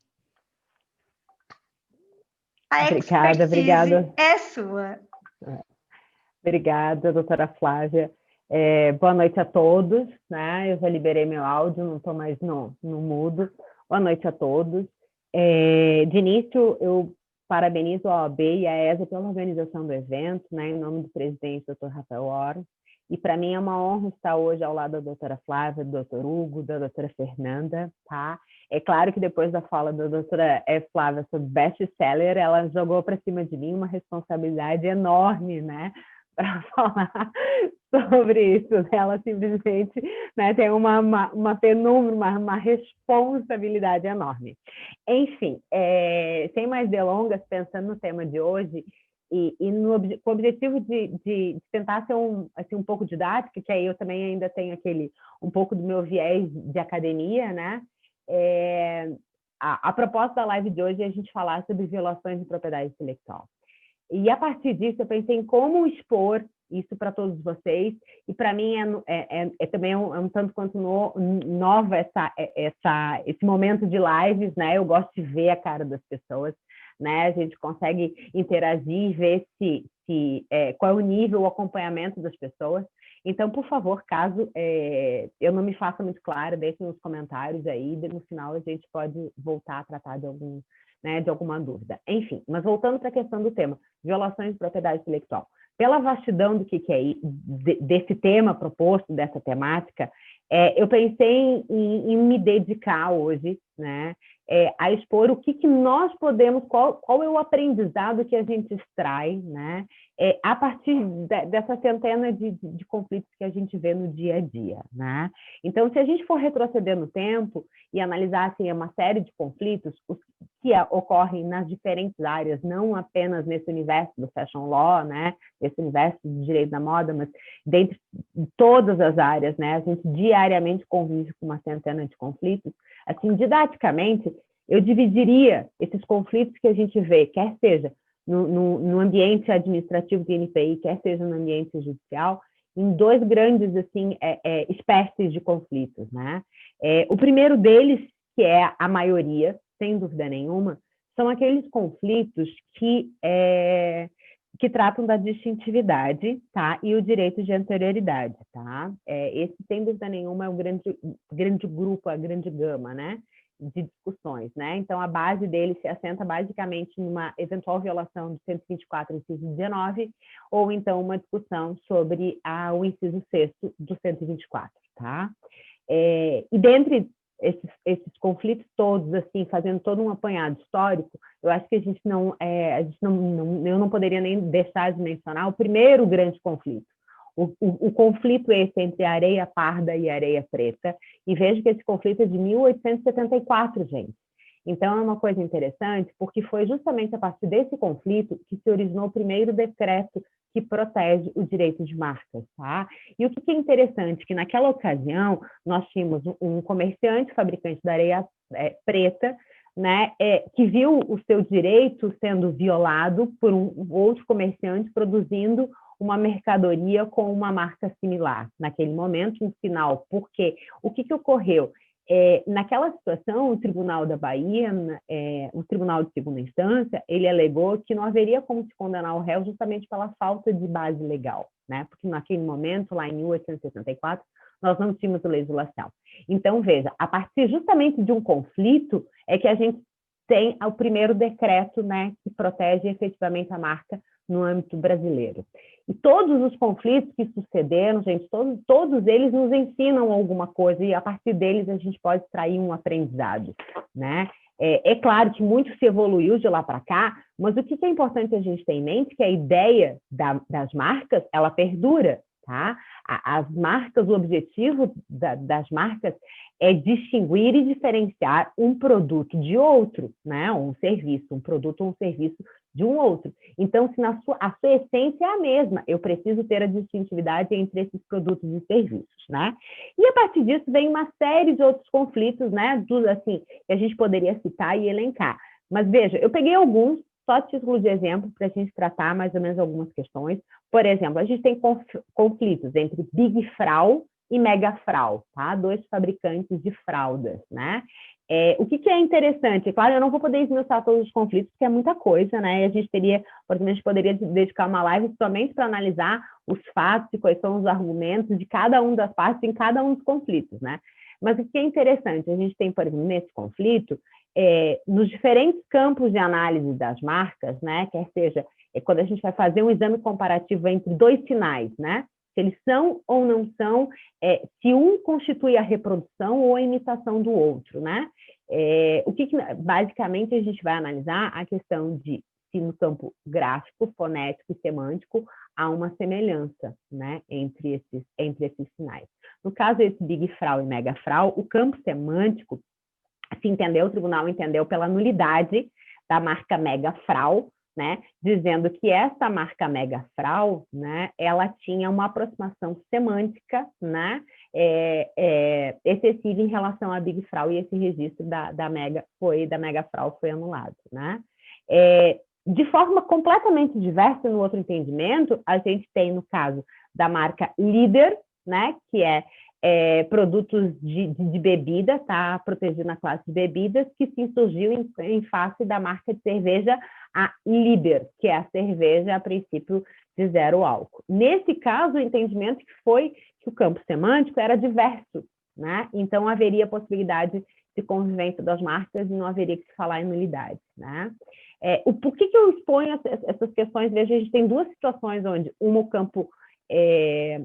A Obrigada, expertise é sua. Obrigada, doutora Flávia. Boa noite a todos, né? Eu já liberei meu áudio, não estou mais no mudo. Boa noite a todos. De início, eu parabenizo a OAB e a ESA pela organização do evento, né? Em nome do presidente, doutor Rafael Oro. E para mim é uma honra estar hoje ao lado da doutora Flávia, do doutor Hugo, da doutora Fernanda, tá? É claro que depois da fala da doutora Flávia sobre best-seller, ela jogou para cima de mim uma responsabilidade enorme, né? Para falar sobre isso. Ela simplesmente, né, tem uma penumbra, uma responsabilidade enorme. Enfim, sem mais delongas, pensando no tema de hoje, com o objetivo de tentar ser um pouco didática, que aí eu também ainda tenho um pouco do meu viés de academia, né? A proposta da live de hoje é a gente falar sobre violações de propriedade intelectual. E a partir disso eu pensei em como expor isso para todos vocês, e para mim também um tanto quanto nova esse momento de lives, né? Eu gosto de ver a cara das pessoas, né? A gente consegue interagir, ver qual é o nível, o acompanhamento das pessoas. Então, por favor, caso eu não me faça muito clara, deixem nos comentários aí, e no final a gente pode voltar a tratar de alguma dúvida. Enfim, mas voltando para a questão do tema, violações de propriedade intelectual. Pela vastidão do que é desse tema proposto, dessa temática, eu pensei em me dedicar hoje, né, a expor o que nós podemos, qual é o aprendizado que a gente extrai, né, a partir dessa centena de conflitos que a gente vê no dia a dia, né? Então, se a gente for retroceder no tempo e analisar assim, uma série de conflitos que ocorrem nas diferentes áreas, não apenas nesse universo do fashion law, né, esse universo do direito da moda, mas dentro de todas as áreas, né, a gente diariamente convive com uma centena de conflitos. Assim, didaticamente, eu dividiria esses conflitos que a gente vê, quer seja no ambiente administrativo do INPI, quer seja no ambiente judicial, em dois grandes assim, espécies de conflitos, né? O primeiro deles, que é a maioria, sem dúvida nenhuma, são aqueles conflitos que tratam da distintividade, tá? E o direito de anterioridade, tá? Esse, sem dúvida nenhuma, é um grande grupo, a grande gama, né, de discussões, né? Então, a base dele se assenta basicamente numa eventual violação do 124, inciso 19, ou então uma discussão sobre o inciso 6º do 124, tá? E dentre esses conflitos todos, assim, fazendo todo um apanhado histórico, eu acho que eu não poderia nem deixar de mencionar o primeiro grande conflito, o conflito esse entre a areia parda e a areia preta, e vejo que esse conflito é de 1874, gente. Então, é uma coisa interessante, porque foi justamente a partir desse conflito que se originou o primeiro decreto que protege o direito de marcas, tá? E o que é interessante, que naquela ocasião nós tínhamos um comerciante, fabricante da areia preta, né, que viu o seu direito sendo violado por um outro comerciante produzindo uma mercadoria com uma marca similar. Naquele momento, um sinal, porque o que ocorreu? Naquela situação, o Tribunal da Bahia, o Tribunal de Segunda Instância, ele alegou que não haveria como se condenar o réu justamente pela falta de base legal, né? Porque naquele momento, lá em 1864, nós não tínhamos legislação. Então, veja, a partir justamente de um conflito é que a gente tem o primeiro decreto, né, que protege efetivamente a marca no âmbito brasileiro. E todos os conflitos que sucederam, gente, todos eles nos ensinam alguma coisa, e a partir deles a gente pode extrair um aprendizado, né? É claro que muito se evoluiu de lá para cá, mas o que é importante a gente ter em mente é que a ideia das marcas, ela perdura, tá? As marcas, o objetivo das marcas é distinguir e diferenciar um produto de outro, né? Um serviço, um produto ou um serviço de um outro. Então, se a sua essência é a mesma, eu preciso ter a distintividade entre esses produtos e serviços, né? E a partir disso vem uma série de outros conflitos, né? Assim, que a gente poderia citar e elencar. Mas veja, eu peguei alguns, só a título de exemplo, para a gente tratar mais ou menos algumas questões. Por exemplo, a gente tem conflitos entre Big Frau e Mega Frau, tá? 2 fabricantes de fraldas, né? O que é interessante? Claro, eu não vou poder esmiuçar todos os conflitos, porque é muita coisa, né? E a gente teria, por exemplo, a gente poderia dedicar uma live somente para analisar os fatos e quais são os argumentos de cada uma das partes em cada um dos conflitos, né? Mas o que é interessante? A gente tem, por exemplo, nesse conflito, nos diferentes campos de análise das marcas, né? Quer seja, quando a gente vai fazer um exame comparativo entre 2 sinais, né? Se eles são ou não são, se um constitui a reprodução ou a imitação do outro, né? O que basicamente a gente vai analisar a questão de se no campo gráfico, fonético e semântico há uma semelhança, né, entre esses sinais. No caso desse Big Frau e Mega Frau, o campo semântico se entendeu, o tribunal entendeu pela nulidade da marca Mega Frau, né, dizendo que essa marca Mega Frau, né, ela tinha uma aproximação semântica, né, excessiva em relação à Big Frau, e esse registro da Mega Frau foi anulado, né. De forma completamente diversa no outro entendimento, a gente tem no caso da marca Líder, né, que produtos de bebida, tá protegido na classe de bebidas, que se insurgiu em face da marca de cerveja, a Líder, que é a cerveja, a princípio, de 0 álcool. Nesse caso, o entendimento foi que o campo semântico era diverso, né? Então, haveria possibilidade de convivência das marcas e não haveria que se falar em nulidade, né? Por que eu exponho essas questões? Veja, a gente tem 2 situações onde uma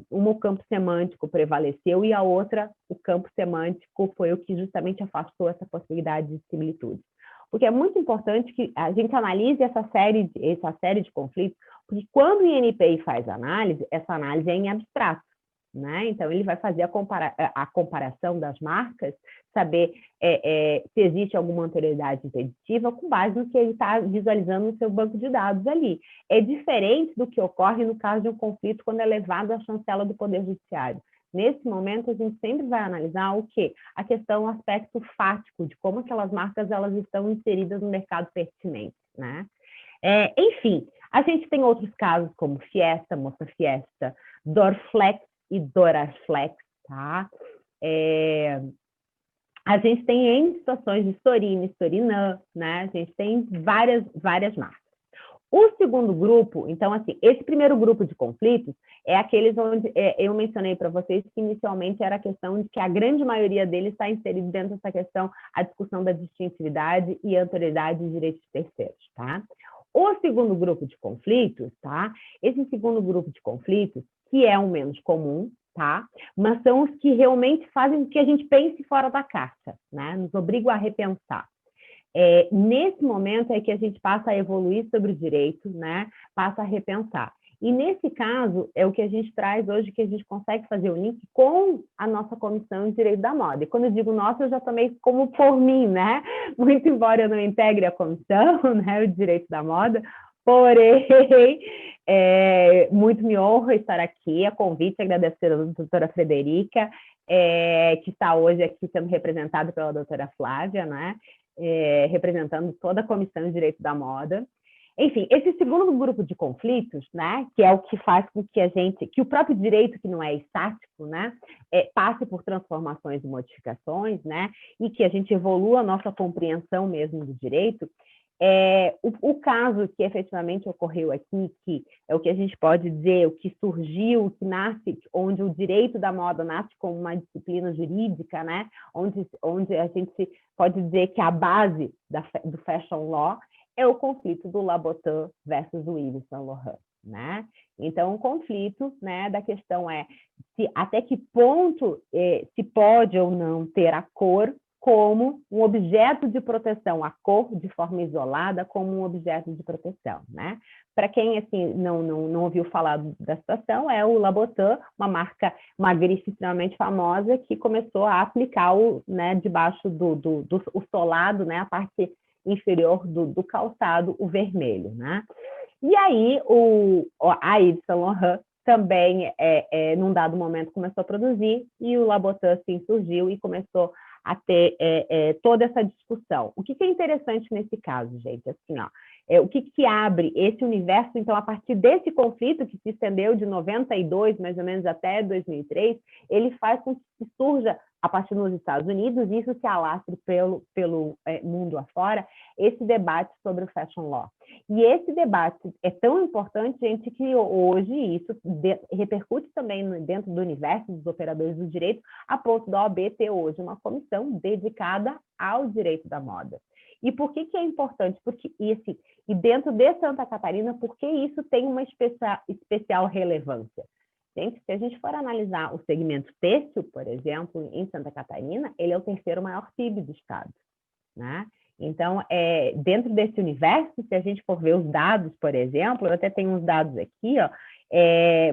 o campo semântico prevaleceu e a outra, o campo semântico, foi o que justamente afastou essa possibilidade de similitude. Porque é muito importante que a gente analise essa série de conflitos, porque quando o INPI faz análise, essa análise é em abstrato, né? Então, ele vai fazer a comparação das marcas, saber se existe alguma anterioridade impeditiva com base no que ele está visualizando no seu banco de dados ali. É diferente do que ocorre no caso de um conflito quando é levado à chancela do Poder Judiciário. Nesse momento, a gente sempre vai analisar o quê? A questão, o aspecto fático de como aquelas marcas elas estão inseridas no mercado pertinente, né? Enfim, a gente tem outros casos como Fiesta, Moça Fiesta, Dorflex e Doraflex, tá? A gente tem em situações de Storine, Storinã, né? A gente tem várias marcas. O segundo grupo, então, assim, esse primeiro grupo de conflitos é aqueles onde eu mencionei para vocês que inicialmente era a questão de que a grande maioria deles está inserido dentro dessa questão, a discussão da distintividade e anterioridade de direitos de terceiros, tá? O segundo grupo de conflitos, tá? Esse segundo grupo de conflitos, que é o menos comum, tá? Mas são os que realmente fazem com que a gente pense fora da caixa, né? Nos obrigam a repensar. Nesse momento é que a gente passa a evoluir sobre o direito, né? Passa a repensar. E nesse caso, é o que a gente traz hoje, que a gente consegue fazer o link com a nossa comissão de direito da moda. E quando eu digo nossa, eu já tomei como por mim, né? Muito embora eu não integre a comissão, né? O direito da moda, porém, muito me honra estar aqui, a convite, agradecer a doutora Frederica, que está hoje aqui sendo representada pela doutora Flávia, né? Representando toda a Comissão de Direito da Moda. Enfim, esse segundo grupo de conflitos, né, que é o que faz com que o próprio direito, que não é estático, né, passe por transformações e modificações, né, e que a gente evolua a nossa compreensão mesmo do direito, o caso que efetivamente ocorreu aqui, que é o que a gente pode dizer, o que surgiu, o que nasce, onde o direito da moda nasce como uma disciplina jurídica, né? Onde a gente pode dizer que a base do fashion law é o conflito do Labotin versus o Yves Saint Laurent, né? Então, o conflito, né, da questão até que ponto se pode ou não ter a cor como um objeto de proteção, a cor de forma isolada como um objeto de proteção, né? Para quem assim não ouviu falar da situação, é o Labotin, uma grife extremamente famosa que começou a aplicar né, debaixo do solado, né, a parte inferior do calçado, o vermelho, né? E aí a Yves Saint Laurent também, num dado momento, começou a produzir e o Labotin se insurgiu e começou a ter toda essa discussão. O que é interessante nesse caso, gente? Assim, ó, o que abre esse universo? Então, a partir desse conflito que se estendeu de 92, mais ou menos, até 2003, ele faz com que surja, a partir dos Estados Unidos, isso se alastre pelo mundo afora, esse debate sobre o fashion law. E esse debate é tão importante, gente, que hoje isso repercute também dentro do universo dos operadores do direito, a ponto da OAB ter hoje uma comissão dedicada ao direito da moda. E por que é importante? Porque e dentro de Santa Catarina, por que isso tem uma especial relevância? Gente, se a gente for analisar o segmento têxtil, por exemplo, em Santa Catarina, ele é o terceiro maior PIB do estado, né? Então, dentro desse universo, se a gente for ver os dados, por exemplo, eu até tenho uns dados aqui, ó,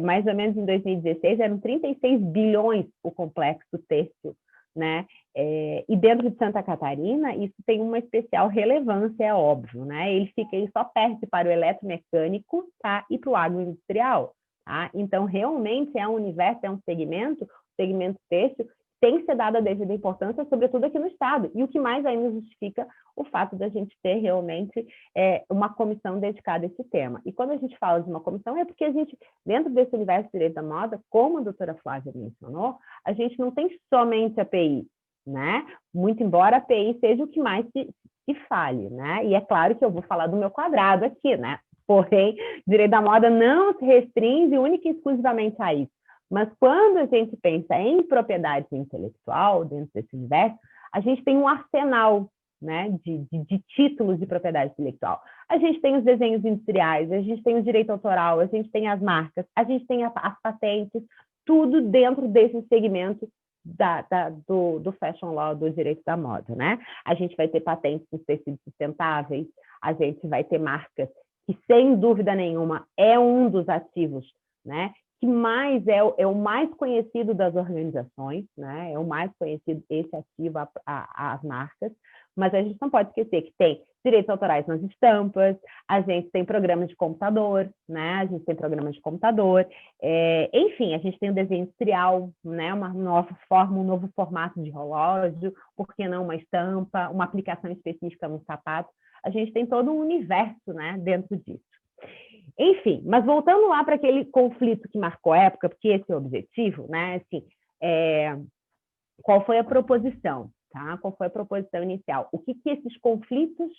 mais ou menos em 2016 eram 36 bilhões o complexo têxtil, né? E dentro de Santa Catarina, isso tem uma especial relevância, é óbvio, né? Ele só perde para o eletromecânico, tá? E para o agroindustrial. Tá? Então, realmente é um universo, é um segmento, o segmento têxtil tem que ser dada a devida importância, sobretudo aqui no estado. E o que mais ainda justifica o fato da gente ter realmente uma comissão dedicada a esse tema. E quando a gente fala de uma comissão, é porque a gente, dentro desse universo de direito da moda, como a doutora Flávia mencionou, a gente não tem somente a PI, né? Muito embora a PI seja o que mais se fale, né? E é claro que eu vou falar do meu quadrado aqui, né? Porém, direito da moda não se restringe única e exclusivamente a isso. Mas quando a gente pensa em propriedade intelectual, dentro desse universo, a gente tem um arsenal, né, de títulos de propriedade intelectual. A gente tem os desenhos industriais, a gente tem o direito autoral, a gente tem as marcas, a gente tem as patentes, tudo dentro desse segmento do fashion law, do direito da moda, né? A gente vai ter patentes nos tecidos sustentáveis, a gente vai ter marcas que, sem dúvida nenhuma, é um dos ativos, né? Que mais é o mais conhecido das organizações, né? É o mais conhecido esse ativo às marcas, mas a gente não pode esquecer que tem direitos autorais nas estampas, a gente tem programas de computador, né? A gente tem programas de computador, enfim, a gente tem o desenho industrial, né? Uma nova forma, um novo formato de relógio, por que não uma estampa, uma aplicação específica no sapato. A gente tem todo um universo, né, dentro disso. Enfim, mas voltando lá para aquele conflito que marcou a época, porque esse é o objetivo, né? Assim, qual foi a proposição? Tá? Qual foi a proposição inicial? O que esses conflitos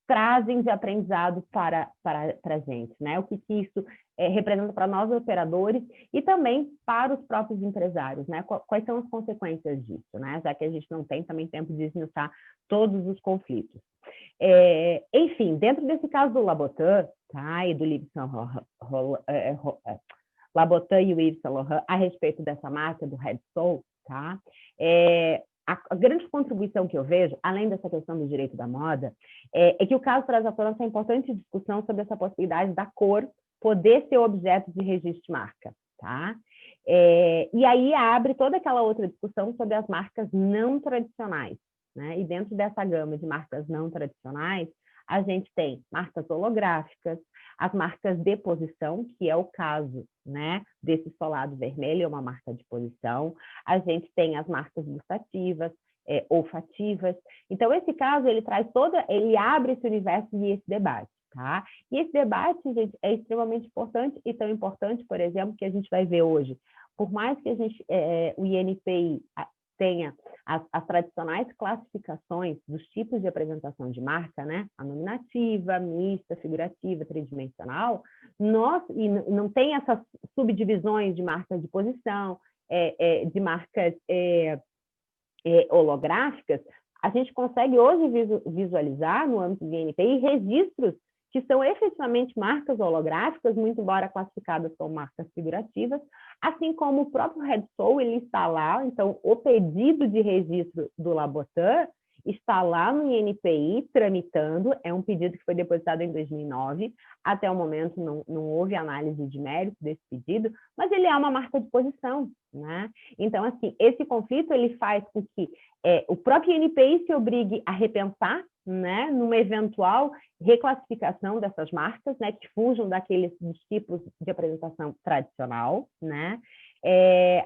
trazem de aprendizado para a gente, né? O que isso representa para nós operadores e também para os próprios empresários, né? Quais são as consequências disso, né? Já que a gente não tem também tempo de esmiuçar todos os conflitos. Enfim, dentro desse caso do Labotan, tá? E do Yves Saint Labotan e o Yves Saint Laurent a respeito dessa marca do Red Soul, tá? A grande contribuição que eu vejo, além dessa questão do direito da moda, é que o caso traz à tona essa importante discussão sobre essa possibilidade da cor poder ser objeto de registro de marca, tá? E aí abre toda aquela outra discussão sobre as marcas não tradicionais, né? E dentro dessa gama de marcas não tradicionais, a gente tem marcas holográficas, as marcas de posição, que é o caso, né, desse solado vermelho, é uma marca de posição. A gente tem as marcas gustativas, olfativas. Então, esse caso, ele abre esse universo e esse debate, tá? E esse debate, gente, é extremamente importante, e tão importante, por exemplo, que a gente vai ver hoje. Por mais que o INPI tenha as tradicionais classificações dos tipos de apresentação de marca, né? A nominativa, mista, figurativa, tridimensional, e não tem essas subdivisões de marcas de posição, de marcas holográficas, a gente consegue hoje visualizar no âmbito do INPI registros que são efetivamente marcas holográficas, muito embora classificadas como marcas figurativas, assim como o próprio Red Soul, ele está lá, então o pedido de registro do Labotan está lá no INPI tramitando, é um pedido que foi depositado em 2009, até o momento não houve análise de mérito desse pedido, mas ele é uma marca de posição, né? Então, assim, esse conflito ele faz com que o próprio INPI se obrigue a repensar, né, numa eventual reclassificação dessas marcas, né, que fujam dos tipos de apresentação tradicional, né?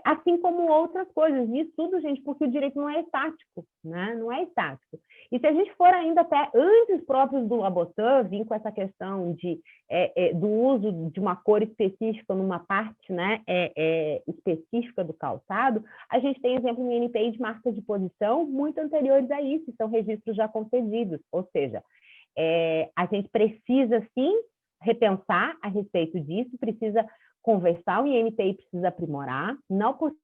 Assim como outras coisas. Isso tudo, gente, porque o direito não é estático, né? Não é estático. E se a gente for ainda até antes próprios do Labotan, vir com essa questão do uso de uma cor específica numa parte, né, específica do calçado, a gente tem exemplo no INPI de marcas de posição muito anteriores a isso, são registros já concedidos. Ou seja, a gente precisa, sim, repensar a respeito disso, precisa conversar, o INPI precisa aprimorar. Na oportunidade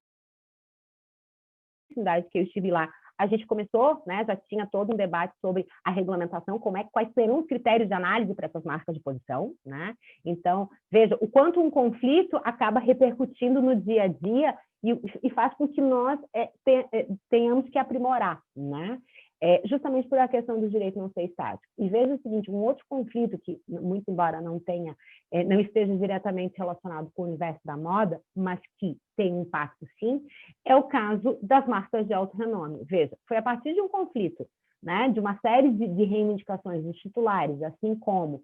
que eu estive lá, a gente começou, né, já tinha todo um debate sobre a regulamentação, quais serão os critérios de análise para essas marcas de posição, né? Então, veja, o quanto um conflito acaba repercutindo no dia a dia e faz com que nós tenhamos que aprimorar, né? Justamente por a questão do direito não ser estático. E veja o seguinte, um outro conflito que, muito embora não esteja diretamente relacionado com o universo da moda, mas que tem impacto sim, é o caso das marcas de alto renome. Veja, foi a partir de um conflito, né, de uma série de reivindicações dos titulares, assim como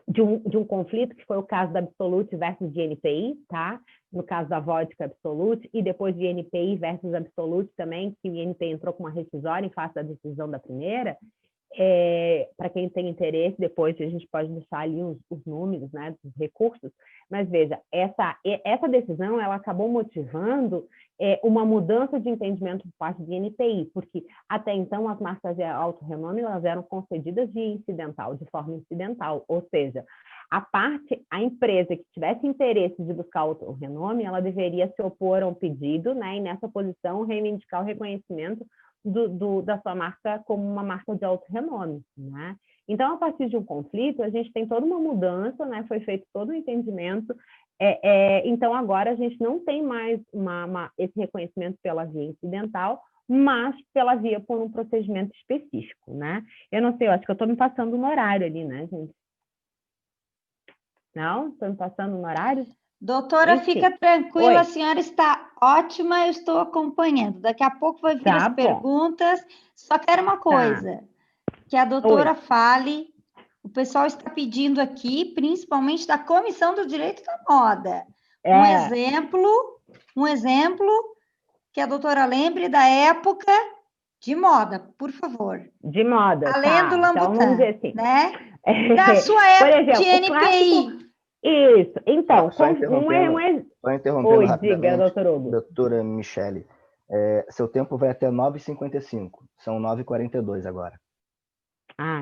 de um conflito, que foi o caso da Absolute versus GNPI, tá? No caso da vodka Absolute, e depois de GNPI versus Absolute também, que o INPI entrou com uma rescisória em face da decisão da primeira. Para quem tem interesse, depois a gente pode deixar ali os números, né, dos recursos, mas veja, essa decisão ela acabou motivando uma mudança de entendimento por parte do INPI, porque até então as marcas de alto renome elas eram concedidas de forma incidental, ou seja, a empresa que tivesse interesse de buscar alto renome, ela deveria se opor ao pedido, né, e nessa posição reivindicar o reconhecimento da sua marca como uma marca de alto renome, né? Então, a partir de um conflito, a gente tem toda uma mudança, né? Foi feito todo um entendimento. Então, agora a gente não tem mais esse reconhecimento pela via incidental, mas pela via por um procedimento específico, né? Eu não sei, eu acho que eu estou me passando no horário ali, né, gente? Não? Estou me passando no horário? Doutora, Enfim. fica tranquila, Oi. a senhora está ótima, eu estou acompanhando. Daqui a pouco vai vir as perguntas. Só quero uma coisa, que a doutora fale. O pessoal está pedindo aqui, principalmente da Comissão do Direito da Moda. Um exemplo que a doutora lembre da época de moda, por favor. De moda, além do Labotan, então, vamos dizer assim, né? Da sua época, por exemplo, de NPI. Clássico... Isso, então, só interrompendo Oi, rapidamente, diga, doutor Hugo. Doutora Michele, seu tempo vai até 9h55, são 9h42 agora.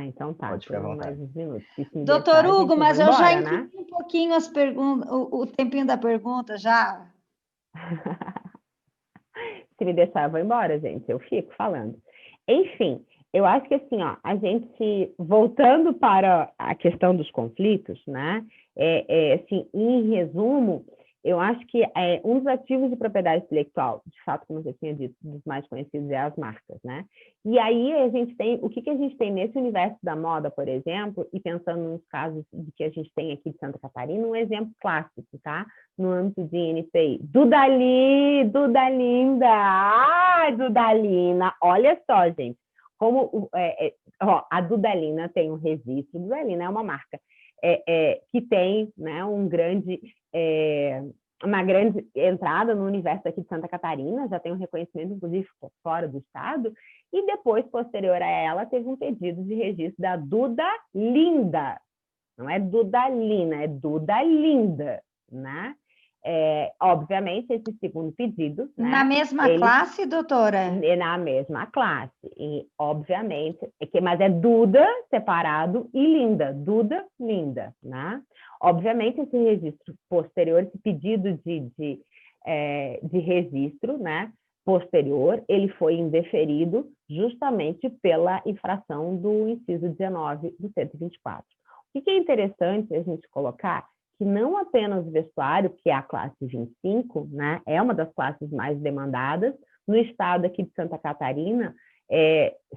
Então tá. Pode ficar à vontade. Mais uns minutos. Doutor Hugo, mas eu já incluí, né? Um pouquinho as perguntas, o tempinho da pergunta já. Se me deixar, eu vou embora, gente. Eu fico falando. Enfim, eu acho que assim, ó, a gente, voltando para a questão dos conflitos, né? Assim, em resumo, eu acho que um dos ativos de propriedade intelectual, de fato, como eu já tinha dito, dos mais conhecidos é as marcas, né? E aí a gente tem, o que a gente tem nesse universo da moda, por exemplo, e pensando nos casos que a gente tem aqui de Santa Catarina, um exemplo clássico, tá? No âmbito de NPI. Dudalinda! Dudalina! Olha só, gente, como a Dudalina tem um registro, Dudalina é uma marca que tem, né, uma grande entrada no universo aqui de Santa Catarina, já tem um reconhecimento, inclusive, fora do estado, e depois, posterior a ela, teve um pedido de registro da Dudalinda. Não é Dudalina, é Dudalinda, né? Obviamente, esse segundo pedido... Na mesma classe, doutora? Na mesma classe. E, obviamente, mas é Duda separado e Linda. Duda, Linda, né? Obviamente, esse registro posterior, esse pedido de registro, né, posterior, ele foi indeferido justamente pela infração do inciso 19 do 124. O que é interessante a gente colocar? Que não apenas o vestuário, que é a classe 25, né, é uma das classes mais demandadas, no estado aqui de Santa Catarina.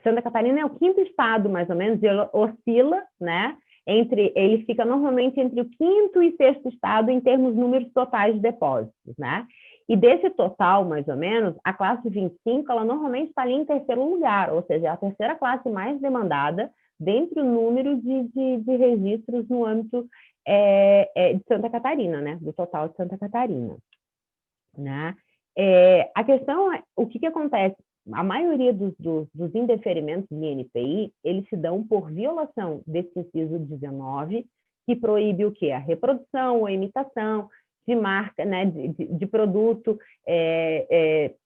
Santa Catarina é o 5º estado, mais ou menos, ele oscila, né, ele fica normalmente entre o 5º e 6º estado em termos números totais de depósitos, né? E desse total, mais ou menos, a classe 25, ela normalmente está ali em 3º lugar, ou seja, é a 3ª classe mais demandada dentre o número de registros no âmbito de Santa Catarina, né? Do total de Santa Catarina, né? A questão é, o que acontece? A maioria dos indeferimentos de INPI, eles se dão por violação desse inciso 19, que proíbe o quê? A reprodução ou a imitação de marca, né, de produto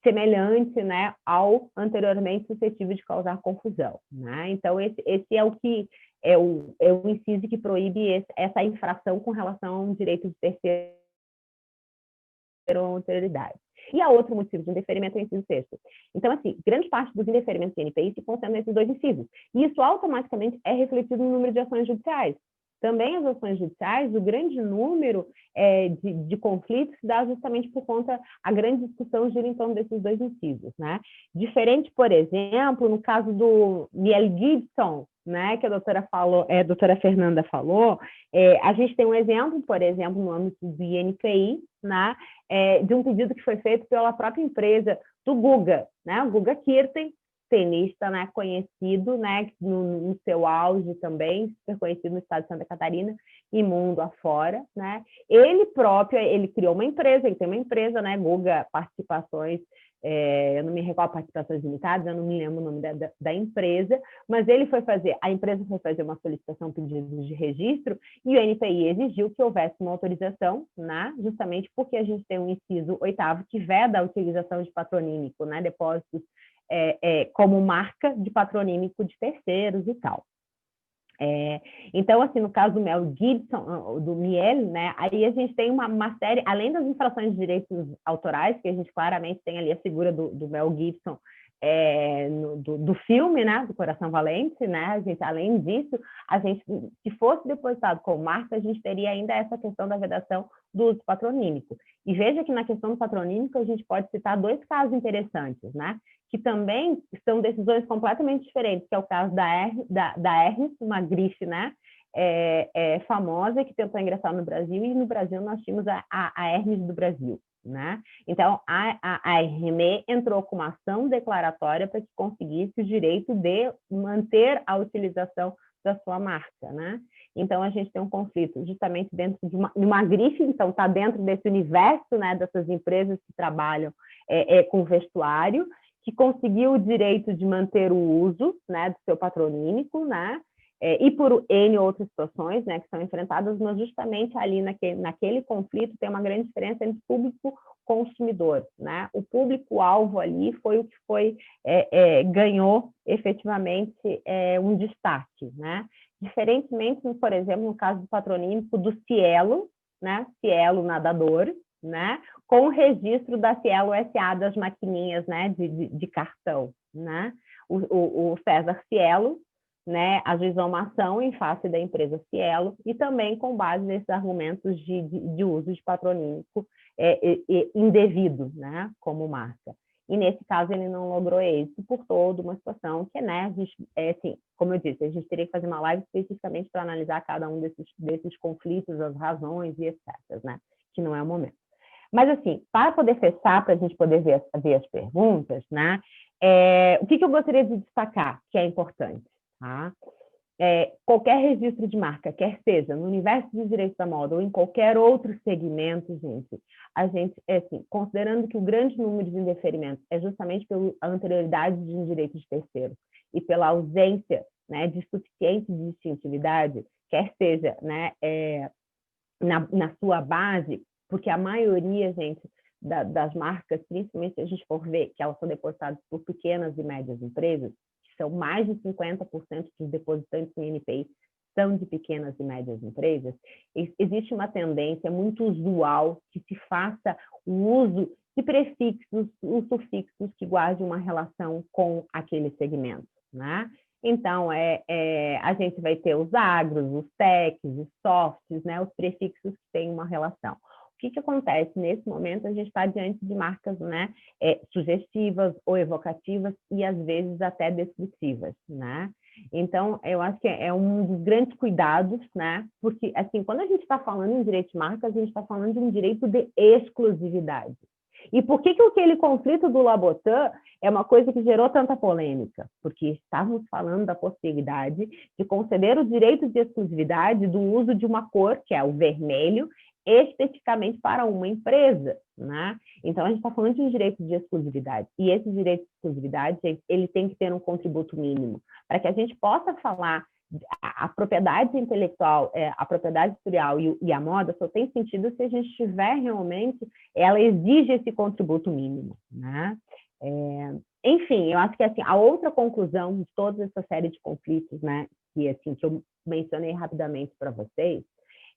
semelhante, né, ao anteriormente suscetível de causar confusão, né? Então, esse é o que é o inciso que proíbe essa infração com relação a um direito de terceiro ou anterioridade. E há outro motivo de indeferimento é o inciso 6º. Então, assim, grande parte dos indeferimentos de NPI se concentram nesses dois incisos. E isso automaticamente é refletido no número de ações judiciais. Também as ações judiciais, o grande número de conflitos se dá justamente por conta, a grande discussão gira em torno desses dois incisos, né? Diferente, por exemplo, no caso do Miel Gibson, né, que a doutora Fernanda falou, a gente tem um exemplo, por exemplo, no âmbito do INPI, né, de um pedido que foi feito pela própria empresa do Guga, né, o Guga Kirten, tenista, né, conhecido, né, no seu auge também, super conhecido no estado de Santa Catarina e mundo afora, né? Ele próprio, ele criou uma empresa, ele tem uma empresa, né, Guga Participações, eu não me recordo, Participações Limitadas, eu não me lembro o nome da empresa, mas a empresa foi fazer uma solicitação pedido de registro e o NPI exigiu que houvesse uma autorização, né, justamente porque a gente tem um inciso 8º que veda a utilização de patronímico, né, depósitos como marca de patronímico de terceiros e tal. Então, assim, no caso do Mel Gibson, do Miel, né, aí a gente tem uma série, além das infrações de direitos autorais, que a gente claramente tem ali a figura do Mel Gibson do filme, né, do Coração Valente, né, a gente, além disso, se fosse depositado como marca, a gente teria ainda essa questão da vedação do uso patronímico. E veja que na questão do patronímico a gente pode citar dois casos interessantes, né, que também são decisões completamente diferentes, que é o caso da Hermes, uma grife, né, famosa, que tentou ingressar no Brasil, e no Brasil nós tínhamos a Hermes do Brasil, né? Então, a RME entrou com uma ação declaratória para que conseguisse o direito de manter a utilização da sua marca, né? Então, a gente tem um conflito justamente dentro de uma grife, então está dentro desse universo, né, dessas empresas que trabalham com vestuário, que conseguiu o direito de manter o uso, né, do seu patronímico, né, e por N outras situações, né, que são enfrentadas, mas justamente ali naquele conflito tem uma grande diferença entre público e consumidor, né? O público-alvo ali foi o que ganhou efetivamente um destaque, né? Diferentemente, por exemplo, no caso do patronímico do Cielo, né? Cielo Nadador, né? Com o registro da Cielo SA das maquininhas, né? de cartão, né? O César Cielo, né, ajuizou uma ação em face da empresa Cielo e também com base nesses argumentos de uso de patronímico indevido, né, como marca. E nesse caso ele não logrou êxito por toda uma situação que, né, assim, como eu disse, a gente teria que fazer uma live especificamente para analisar cada um desses conflitos, as razões e etc, né, que não é o momento. Mas, assim, para poder fechar, para a gente poder ver as perguntas, né, o que eu gostaria de destacar que é importante? Tá? Qualquer registro de marca, quer seja no universo de direitos da moda ou em qualquer outro segmento, a gente, assim, considerando que o grande número de indeferimentos é justamente pela anterioridade de um direito de terceiro e pela ausência, né, de suficiente distintividade, quer seja, né, na sua base, porque a maioria, gente, das marcas, principalmente se a gente for ver que elas são depositadas por pequenas e médias empresas, são mais de 50% dos depositantes em NPI são de pequenas e médias empresas, existe uma tendência muito usual que se faça o uso de prefixos, os sufixos que guardem uma relação com aquele segmento, né? Então, a gente vai ter os agros, os techs, os softs, né? Os prefixos que têm uma relação. O que acontece? Nesse momento, a gente está diante de marcas, né, sugestivas ou evocativas e, às vezes, até descritivas, né? Então, eu acho que é um dos grandes cuidados, né? Porque, assim, quando a gente está falando em direito de marcas, a gente está falando de um direito de exclusividade. E por que aquele conflito do Labotan é uma coisa que gerou tanta polêmica? Porque estávamos falando da possibilidade de conceder o direito de exclusividade do uso de uma cor, que é o vermelho, especificamente para uma empresa, né? Então, a gente está falando de um direito de exclusividade. E esse direito de exclusividade, ele tem que ter um contributo mínimo. Para que a gente possa falar a propriedade intelectual, a propriedade editorial e a moda só tem sentido se a gente tiver realmente, ela exige esse contributo mínimo, né? Enfim, eu acho que assim, a outra conclusão de toda essa série de conflitos, né, que eu mencionei rapidamente para vocês,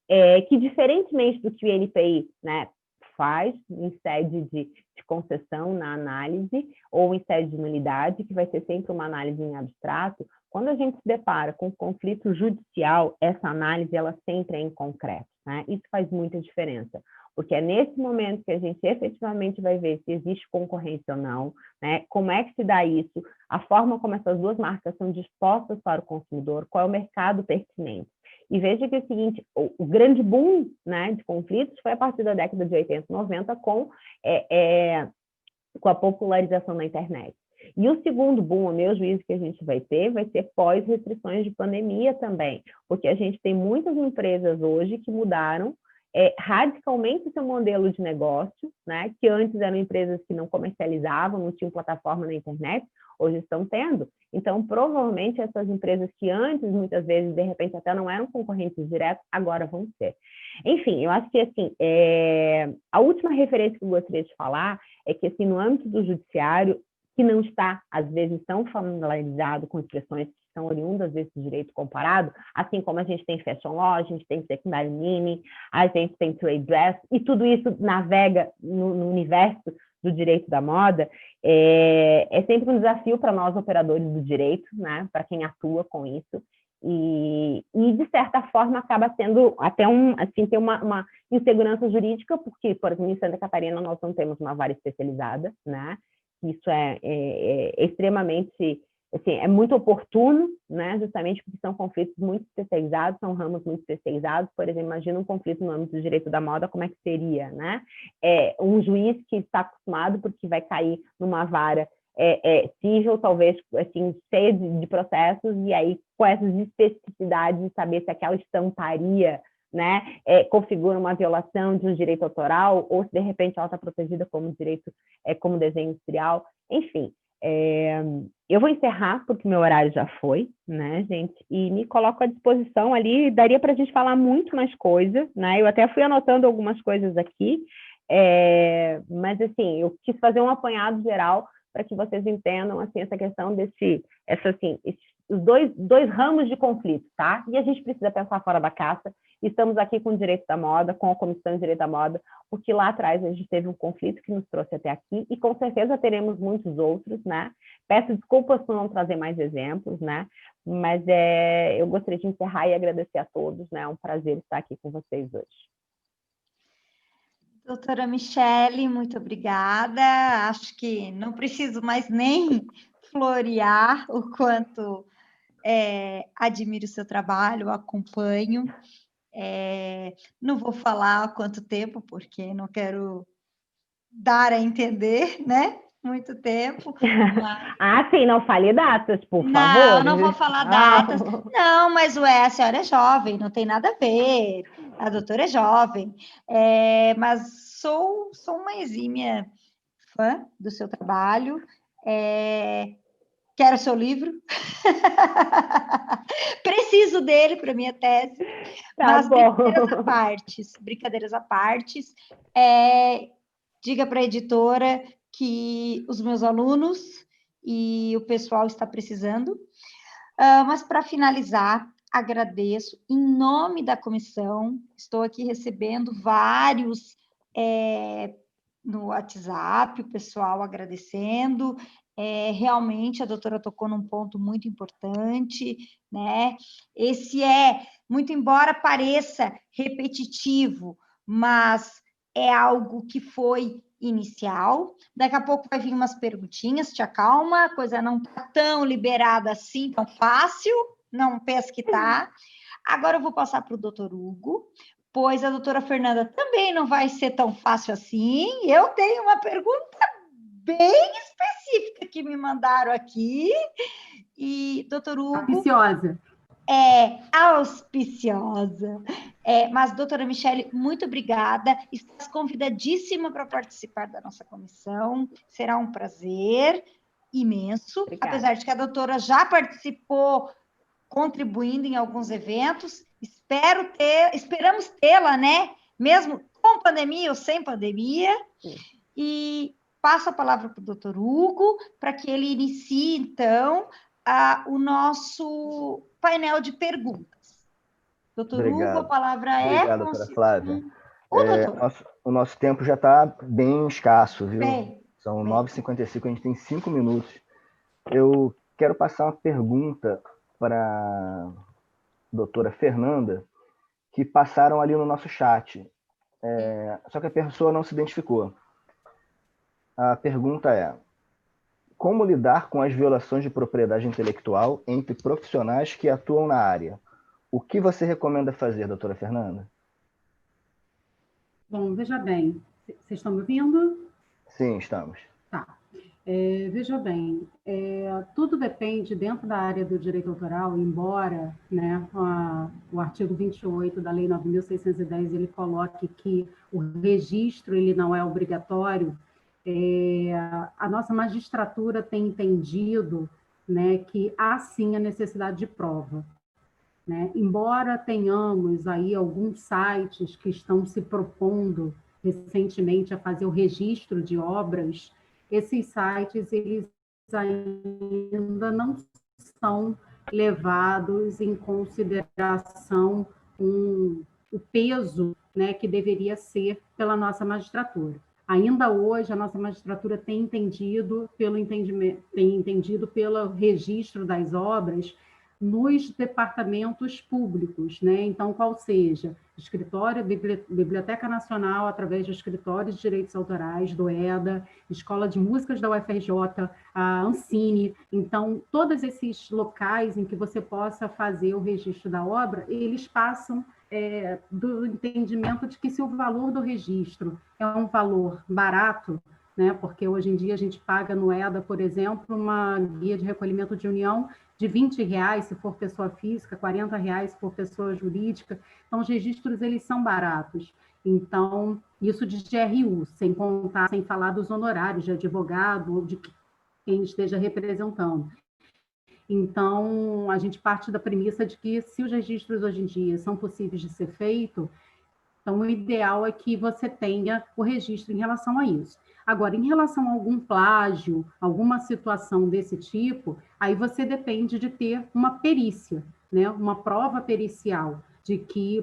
é que, diferentemente do que o INPI, né, faz em sede de concessão na análise ou em sede de nulidade, que vai ser sempre uma análise em abstrato, quando a gente se depara com conflito judicial, essa análise ela sempre é em concreto, né? Isso faz muita diferença, porque é nesse momento que a gente efetivamente vai ver se existe concorrência ou não, né? Como é que se dá isso, a forma como essas duas marcas são dispostas para o consumidor, qual é o mercado pertinente. E veja que é o seguinte, o grande boom, né, de conflitos foi a partir da década de 80, 90, com a popularização da internet. E o segundo boom, a meu juízo, que a gente vai ter, vai ser pós-restrições de pandemia também, porque a gente tem muitas empresas hoje que mudaram radicalmente o seu modelo de negócio, né, que antes eram empresas que não comercializavam, não tinham plataforma na internet, hoje estão tendo. Então, provavelmente, essas empresas que antes, muitas vezes, de repente, até não eram concorrentes diretos, agora vão ser. Enfim, eu acho que, assim, a última referência que eu gostaria de falar é que, assim, no âmbito do judiciário, que não está, às vezes, tão familiarizado com expressões que são oriundas desse direito comparado, assim como a gente tem fashion law, a gente tem secondary meaning, a gente tem trade dress, e tudo isso navega no universo do direito da moda, é sempre um desafio para nós, operadores do direito, né, para quem atua com isso, e, de certa forma, acaba sendo até tem uma insegurança jurídica, porque, por exemplo, em Santa Catarina nós não temos uma vara especializada, né, isso é extremamente, assim, é muito oportuno, né, justamente porque são conflitos muito especializados, são ramos muito especializados. Por exemplo, imagina um conflito no âmbito do direito da moda, como é que seria, né? Um juiz que está acostumado, porque vai cair numa vara civil, talvez, assim, cheia de processos, e aí com essas especificidades de saber se aquela estamparia, né, configura uma violação de um direito autoral, ou se de repente ela está protegida como direito, como desenho industrial, enfim. Eu vou encerrar, porque meu horário já foi, né, gente, e me coloco à disposição ali, daria para a gente falar muito mais coisas, né, eu até fui anotando algumas coisas aqui, mas, assim, eu quis fazer um apanhado geral para que vocês entendam, assim, essa questão os dois ramos de conflito, tá? E a gente precisa pensar fora da caixa. Estamos aqui com o Direito da Moda, com a Comissão de Direito da Moda, porque lá atrás a gente teve um conflito que nos trouxe até aqui, e com certeza teremos muitos outros, né? Peço desculpas por não trazer mais exemplos, né? Mas eu gostaria de encerrar e agradecer a todos, né? É um prazer estar aqui com vocês hoje. Doutora Michele, muito obrigada. Acho que não preciso mais nem florear o quanto admiro o seu trabalho, acompanho. Não vou falar há quanto tempo, porque não quero dar a entender, né? Muito tempo. Mas... sim, não fale datas, por favor. Não vou falar datas. Não, mas a senhora é jovem, não tem nada a ver. A doutora é jovem. Mas sou uma exímia fã do seu trabalho. Quero seu livro. Preciso dele para minha tese. Mas brincadeiras à partes. Diga para a editora que os meus alunos e o pessoal está precisando. Mas, para finalizar, agradeço em nome da comissão. Estou aqui recebendo vários no WhatsApp, o pessoal agradecendo. Realmente, a doutora tocou num ponto muito importante, né? Muito embora pareça repetitivo, mas é algo que foi inicial. Daqui a pouco vai vir umas perguntinhas, te acalma, a coisa não está tão liberada assim, tão fácil, não pensa que está. Agora eu vou passar para o doutor Hugo, pois a doutora Fernanda também não vai ser tão fácil assim. Eu tenho uma pergunta bem específica que me mandaram aqui. E, doutor Hugo... Auspiciosa. Auspiciosa. Mas, doutora Michele, muito obrigada. Estás convidadíssima para participar da nossa comissão. Será um prazer imenso. Obrigada. Apesar de que a doutora já participou contribuindo em alguns eventos. Esperamos tê-la, né? Mesmo com pandemia ou sem pandemia. Sim. E passo a palavra para o doutor Hugo, para que ele inicie, então, o nosso painel de perguntas. Doutor Hugo, a palavra Obrigado, doutora Flávia. O nosso tempo já está bem escasso, viu? São 9h55, a gente tem 5 minutos. Eu quero passar uma pergunta para a doutora Fernanda, que passaram ali no nosso chat. Só que a pessoa não se identificou. A pergunta é: como lidar com as violações de propriedade intelectual entre profissionais que atuam na área? O que você recomenda fazer, doutora Fernanda? Bom, veja bem, vocês estão me ouvindo? Sim, estamos. Tá. Veja bem, tudo depende dentro da área do direito autoral, embora, né, o artigo 28 da Lei 9.610 ele coloque que o registro ele não é obrigatório. A nossa magistratura tem entendido, né, que há sim a necessidade de prova, né? Embora tenhamos aí alguns sites que estão se propondo recentemente a fazer o registro de obras, esses sites eles ainda não são levados em consideração o peso, né, que deveria ser pela nossa magistratura. Ainda hoje, a nossa magistratura tem entendido pelo registro das obras nos departamentos públicos, né? Então, qual seja, escritório, Biblioteca Nacional, através de escritórios de direitos autorais, do EDA, Escola de Músicas da UFRJ, a Ancine. Então, todos esses locais em que você possa fazer o registro da obra, eles passam do entendimento de que se o valor do registro é um valor barato, né? Porque hoje em dia a gente paga no EDA, por exemplo, uma guia de recolhimento de união de R$20 se for pessoa física, R$40 se for pessoa jurídica. Então, os registros eles são baratos. Então, isso de GRU, sem falar dos honorários de advogado ou de quem esteja representando. Então, a gente parte da premissa de que se os registros hoje em dia são possíveis de ser feito, então o ideal é que você tenha o registro em relação a isso. Agora, em relação a algum plágio, alguma situação desse tipo, aí você depende de ter uma perícia, né? Uma prova pericial,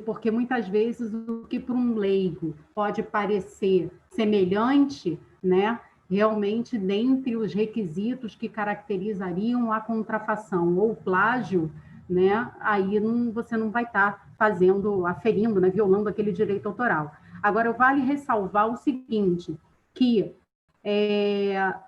porque muitas vezes o que para um leigo pode parecer semelhante, né? Realmente, dentre os requisitos que caracterizariam a contrafação ou plágio, né? Aí você não vai estar aferindo, né? Violando aquele direito autoral. Agora, vale ressalvar o seguinte, que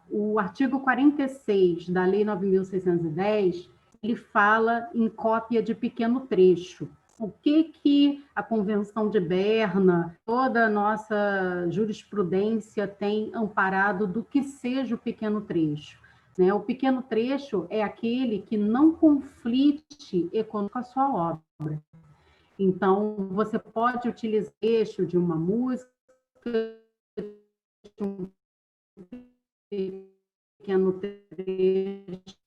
o artigo 46 da Lei 9.610, ele fala em cópia de pequeno trecho. O que a Convenção de Berna, toda a nossa jurisprudência tem amparado do que seja o pequeno trecho, né? O pequeno trecho é aquele que não conflite com a sua obra. Então, você pode utilizar o trecho de uma música, de um pequeno trecho.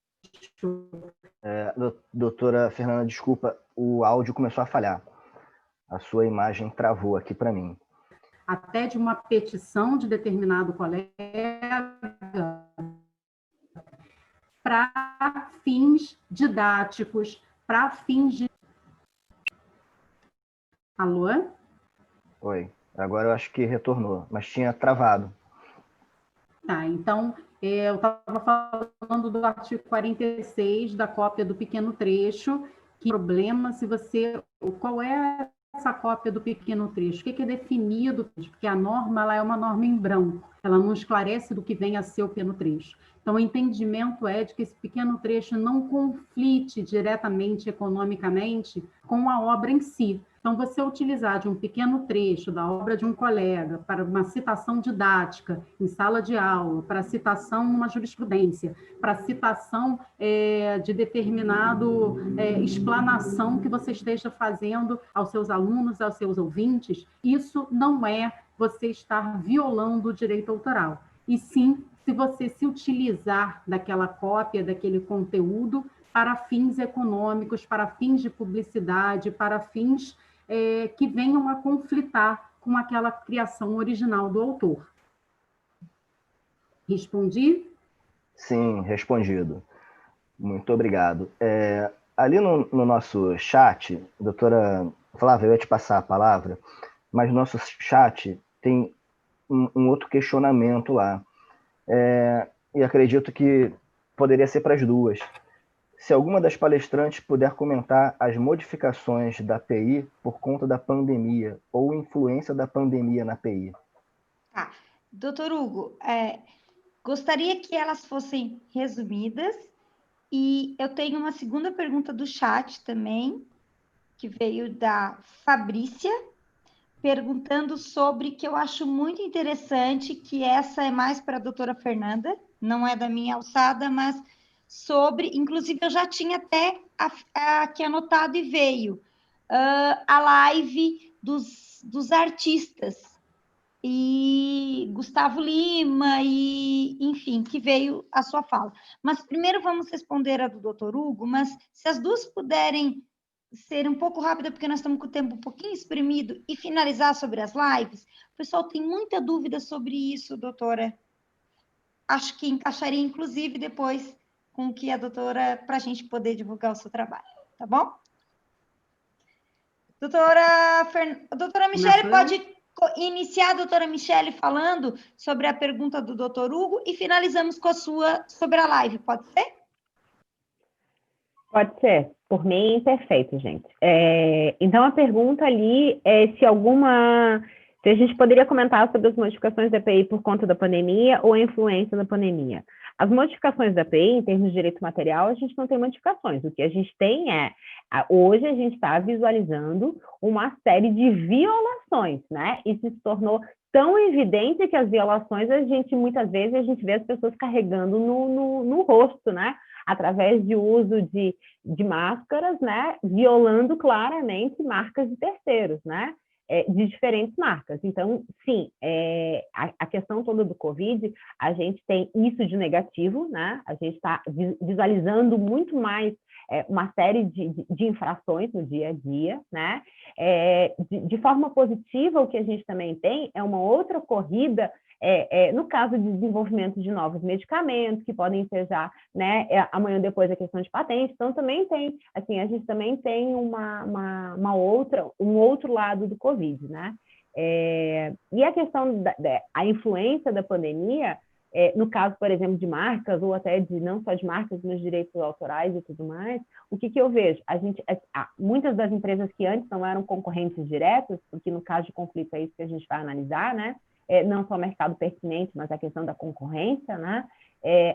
Doutora Fernanda, desculpa, o áudio começou a falhar. A sua imagem travou aqui para mim. Até de uma petição de determinado colega para fins didáticos, para fins de... Alô? Oi, agora eu acho que retornou, mas tinha travado. Tá, então, eu estava falando do artigo 46, da cópia do pequeno trecho, que problema se você... Qual é essa cópia do pequeno trecho? O que é definido? Porque a norma ela é uma norma em branco, ela não esclarece do que vem a ser o pequeno trecho. Então, o entendimento é de que esse pequeno trecho não conflite diretamente, economicamente, com a obra em si. Então, você utilizar de um pequeno trecho da obra de um colega para uma citação didática em sala de aula, para citação numa jurisprudência, para citação de determinado explanação que você esteja fazendo aos seus alunos, aos seus ouvintes, isso não é você estar violando o direito autoral. E sim, se você se utilizar daquela cópia, daquele conteúdo, para fins econômicos, para fins de publicidade, para fins que venham a conflitar com aquela criação original do autor. Respondi? Sim, respondido. Muito obrigado. Ali no nosso chat, doutora Flávia, eu ia te passar a palavra, mas no nosso chat tem um outro questionamento lá. E acredito que poderia ser para as duas. Se alguma das palestrantes puder comentar as modificações da PI por conta da pandemia ou influência da pandemia na PI. Tá. Doutor Hugo, gostaria que elas fossem resumidas e eu tenho uma segunda pergunta do chat também, que veio da Fabrícia, perguntando sobre, que eu acho muito interessante, que essa é mais para a doutora Fernanda, não é da minha alçada, mas sobre, inclusive eu já tinha até aqui anotado e veio, a live dos artistas, e Gustavo Lima, e enfim, que veio a sua fala. Mas primeiro vamos responder a do doutor Hugo, mas se as duas puderem ser um pouco rápida, porque nós estamos com o tempo um pouquinho espremido, e finalizar sobre as lives, o pessoal tem muita dúvida sobre isso, doutora. Acho que encaixaria, inclusive, depois com o que a doutora, para a gente poder divulgar o seu trabalho, tá bom? Doutora Michele, pode iniciar a doutora Michele falando sobre a pergunta do doutor Hugo e finalizamos com a sua sobre a live, pode ser? Pode ser. Por mim, perfeito, gente. Então, a pergunta ali é se a gente poderia comentar sobre as modificações da EPI por conta da pandemia ou a influência da pandemia. As modificações da EPI, em termos de direito material, a gente não tem modificações. O que a gente tem hoje a gente está visualizando uma série de violações, né? Isso se tornou tão evidente que as violações, muitas vezes, a gente vê as pessoas carregando no rosto, né? Através de uso de máscaras, né? Violando claramente marcas de terceiros, né? De diferentes marcas. Então, sim, a questão toda do Covid, a gente tem isso de negativo, né? A gente está visualizando muito mais uma série de infrações no dia a dia, né? De forma positiva, o que a gente também tem é uma outra corrida no caso de desenvolvimento de novos medicamentos, que podem ser já, né, amanhã depois a questão de patente. Então, também tem, assim, a gente também tem um outro lado do Covid, né? E a questão a influência da pandemia, no caso, por exemplo, de marcas, ou até não só de marcas, mas direitos autorais e tudo mais, o que eu vejo? Muitas das empresas que antes não eram concorrentes diretos, porque no caso de conflito é isso que a gente vai analisar, né? Não só o mercado pertinente, mas a questão da concorrência, né?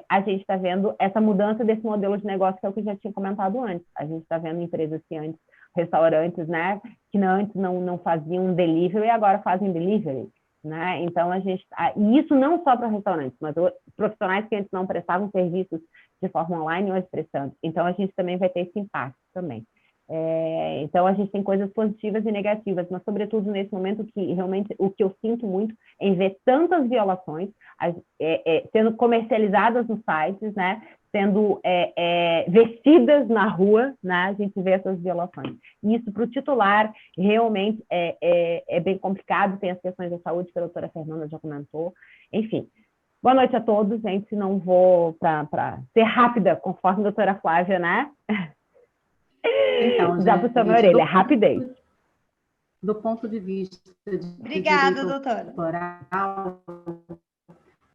A gente está vendo essa mudança desse modelo de negócio, que é o que eu já tinha comentado antes. A gente está vendo empresas que antes, restaurantes, né, que antes não faziam delivery e agora fazem delivery, né? Então, e isso não só para restaurantes, mas profissionais que antes não prestavam serviços de forma online hoje prestando. Então, a gente também vai ter esse impacto também. Então, a gente tem coisas positivas e negativas, mas, sobretudo, nesse momento, que realmente o que eu sinto muito é ver tantas violações sendo comercializadas nos sites, né? Sendo vestidas na rua, né? A gente vê essas violações. E isso, para o titular, realmente é bem complicado. Tem as questões da saúde, que a doutora Fernanda já comentou. Enfim, boa noite a todos, gente. Não vou, para ser rápida, conforme a doutora Flávia, né? Então, já puxou minha orelha, rapidez. Do ponto de vista de Obrigada, doutora. Autoral,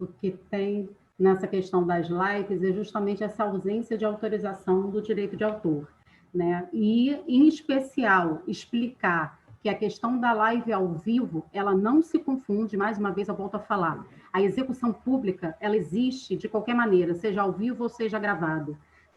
o que tem nessa questão das lives é justamente essa ausência de autorização do direito de autor, né? E, em especial, explicar que a questão da live ao vivo, ela não se confunde, mais uma vez eu volto a falar, a execução pública, ela existe de qualquer maneira, seja ao vivo ou seja gravado.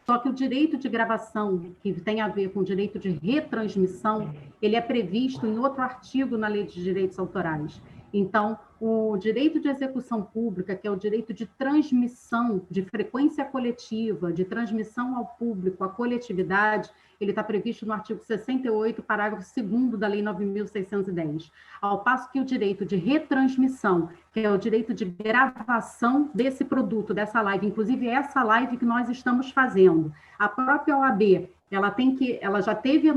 Só que o direito de gravação, que tem a ver com o direito de retransmissão, ele é previsto em outro artigo na Lei de Direitos Autorais. Então, o direito de execução pública, que é o direito de transmissão, de frequência coletiva, de transmissão ao público, à coletividade, ele está previsto no artigo 68, parágrafo 2º da Lei 9.610. Ao passo que o direito de retransmissão, que é o direito de gravação desse produto, dessa live, inclusive essa live que nós estamos fazendo, a própria OAB, ela já teve a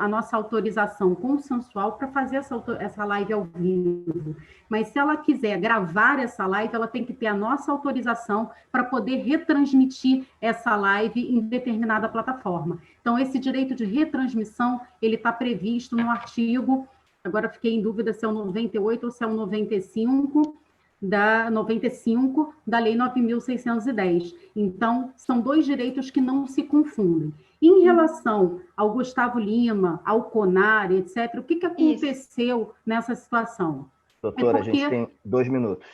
nossa autorização consensual para fazer essa live ao vivo. Mas se ela quiser gravar essa live, ela tem que ter a nossa autorização para poder retransmitir essa live em determinada plataforma. Então, esse direito de retransmissão, ele está previsto no artigo, agora fiquei em dúvida se é o 98 ou se é o 95 da Lei 9.610. Então, são dois direitos que não se confundem. Em relação ao Gustavo Lima, ao CONAR, etc., o que aconteceu nessa situação? Doutora, a gente tem 2 minutos.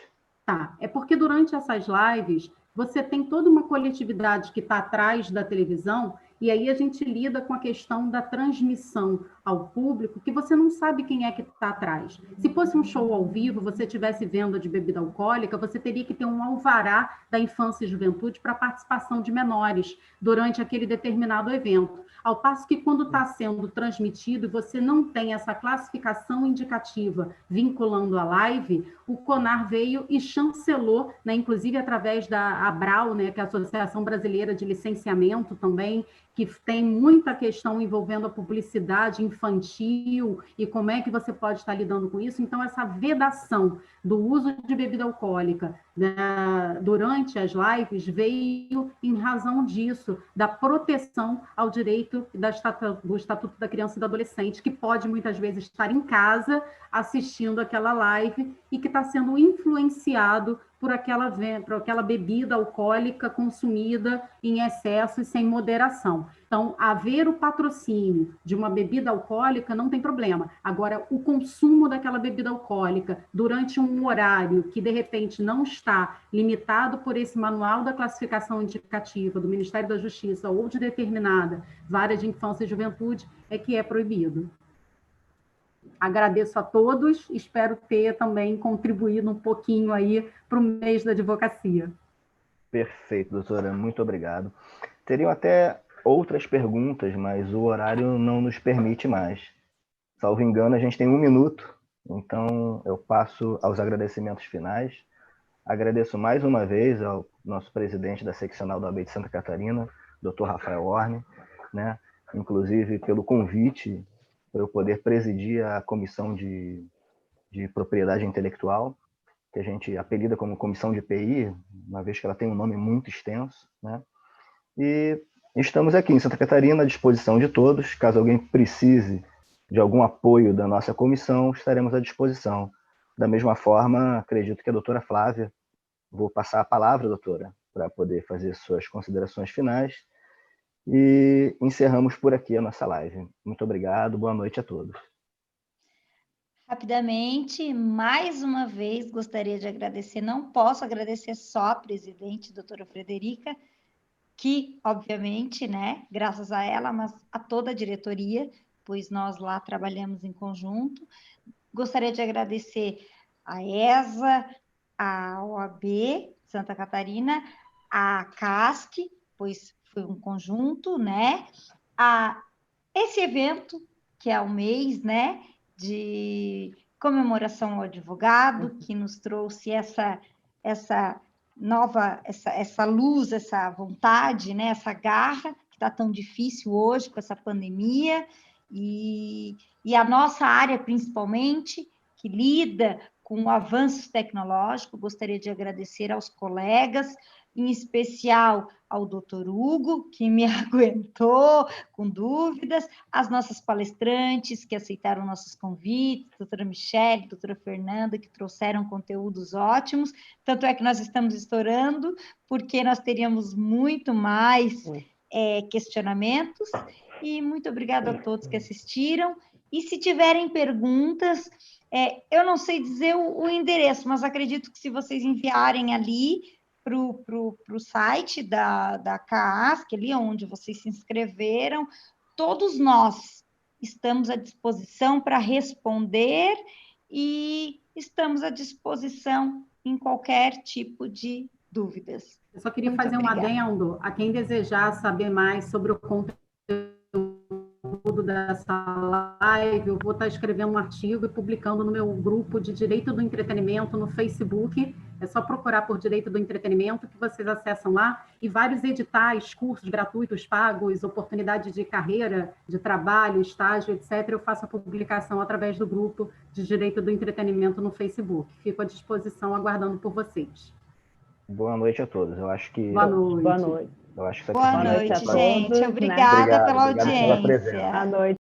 Tá, é porque durante essas lives, você tem toda uma coletividade que está atrás da televisão, e aí a gente lida com a questão da transmissão ao público, que você não sabe quem é que está atrás. Se fosse um show ao vivo, você estivesse venda de bebida alcoólica, você teria que ter um alvará da infância e juventude para participação de menores durante aquele determinado evento. Ao passo que quando está sendo transmitido, você não tem essa classificação indicativa vinculando a live, o CONAR veio e chancelou, né, inclusive através da ABRAL, né, que é a Associação Brasileira de Licenciamento também, que tem muita questão envolvendo a publicidade infantil e como é que você pode estar lidando com isso. Então, essa vedação do uso de bebida alcoólica, né, durante as lives veio em razão disso, da proteção ao direito do Estatuto da Criança e do Adolescente, que pode muitas vezes estar em casa assistindo aquela live e que está sendo influenciado por aquela bebida alcoólica consumida em excesso e sem moderação. Então, haver o patrocínio de uma bebida alcoólica não tem problema. Agora, o consumo daquela bebida alcoólica durante um horário que, de repente, não está limitado por esse manual da classificação indicativa do Ministério da Justiça ou de determinada vara de infância e juventude, é que é proibido. Agradeço a todos, espero ter também contribuído um pouquinho aí para o mês da advocacia. Perfeito, doutora, muito obrigado. Teriam até outras perguntas, mas o horário não nos permite mais. Salvo engano, a gente tem 1 minuto, então eu passo aos agradecimentos finais. Agradeço mais uma vez ao nosso presidente da seccional da OAB de Santa Catarina, doutor Rafael Orne, né, inclusive pelo convite para eu poder presidir a comissão de propriedade intelectual, que a gente apelida como comissão de PI, uma vez que ela tem um nome muito extenso, né? E estamos aqui em Santa Catarina à disposição de todos. Caso alguém precise de algum apoio da nossa comissão, estaremos à disposição. Da mesma forma, acredito que a doutora Flávia, vou passar a palavra, doutora, para poder fazer suas considerações finais. E encerramos por aqui a nossa live. Muito obrigado, boa noite a todos. Rapidamente, mais uma vez, gostaria de agradecer, não posso agradecer só a presidente, doutora Frederica, que, obviamente, né, graças a ela, mas a toda a diretoria, pois nós lá trabalhamos em conjunto. Gostaria de agradecer a ESA, a OAB Santa Catarina, a CASC, pois foi um conjunto, né? Esse evento, que é o mês, né, de comemoração ao advogado, que nos trouxe essa nova, essa luz, essa vontade, né, essa garra, que está tão difícil hoje com essa pandemia, e a nossa área, principalmente, que lida com o avanço tecnológico. Gostaria de agradecer aos colegas, em especial ao doutor Hugo, que me aguentou com dúvidas, as nossas palestrantes que aceitaram nossos convites, doutora Michele, doutora Fernanda, que trouxeram conteúdos ótimos, tanto é que nós estamos estourando, porque nós teríamos muito mais questionamentos, e muito obrigada a todos que assistiram, e se tiverem perguntas, eu não sei dizer o endereço, mas acredito que se vocês enviarem ali, o site da CAASC, ali onde vocês se inscreveram. Todos nós estamos à disposição para responder e estamos à disposição em qualquer tipo de dúvidas. Eu só queria Muito fazer um obrigada. adendo a quem desejar saber mais sobre o conteúdo dessa live. Eu vou estar escrevendo um artigo e publicando no meu grupo de Direito do Entretenimento no Facebook. É só procurar por Direito do Entretenimento, que vocês acessam lá, e vários editais, cursos gratuitos, pagos, oportunidades de carreira, de trabalho, estágio, etc. Eu faço a publicação através do grupo de Direito do Entretenimento no Facebook. Fico à disposição, aguardando por vocês. Boa noite a todos. Eu acho que... Boa noite. Boa noite. Eu acho que Boa noite, a gente. todos, né? Obrigada pela Obrigado pela audiência. presença. Boa noite.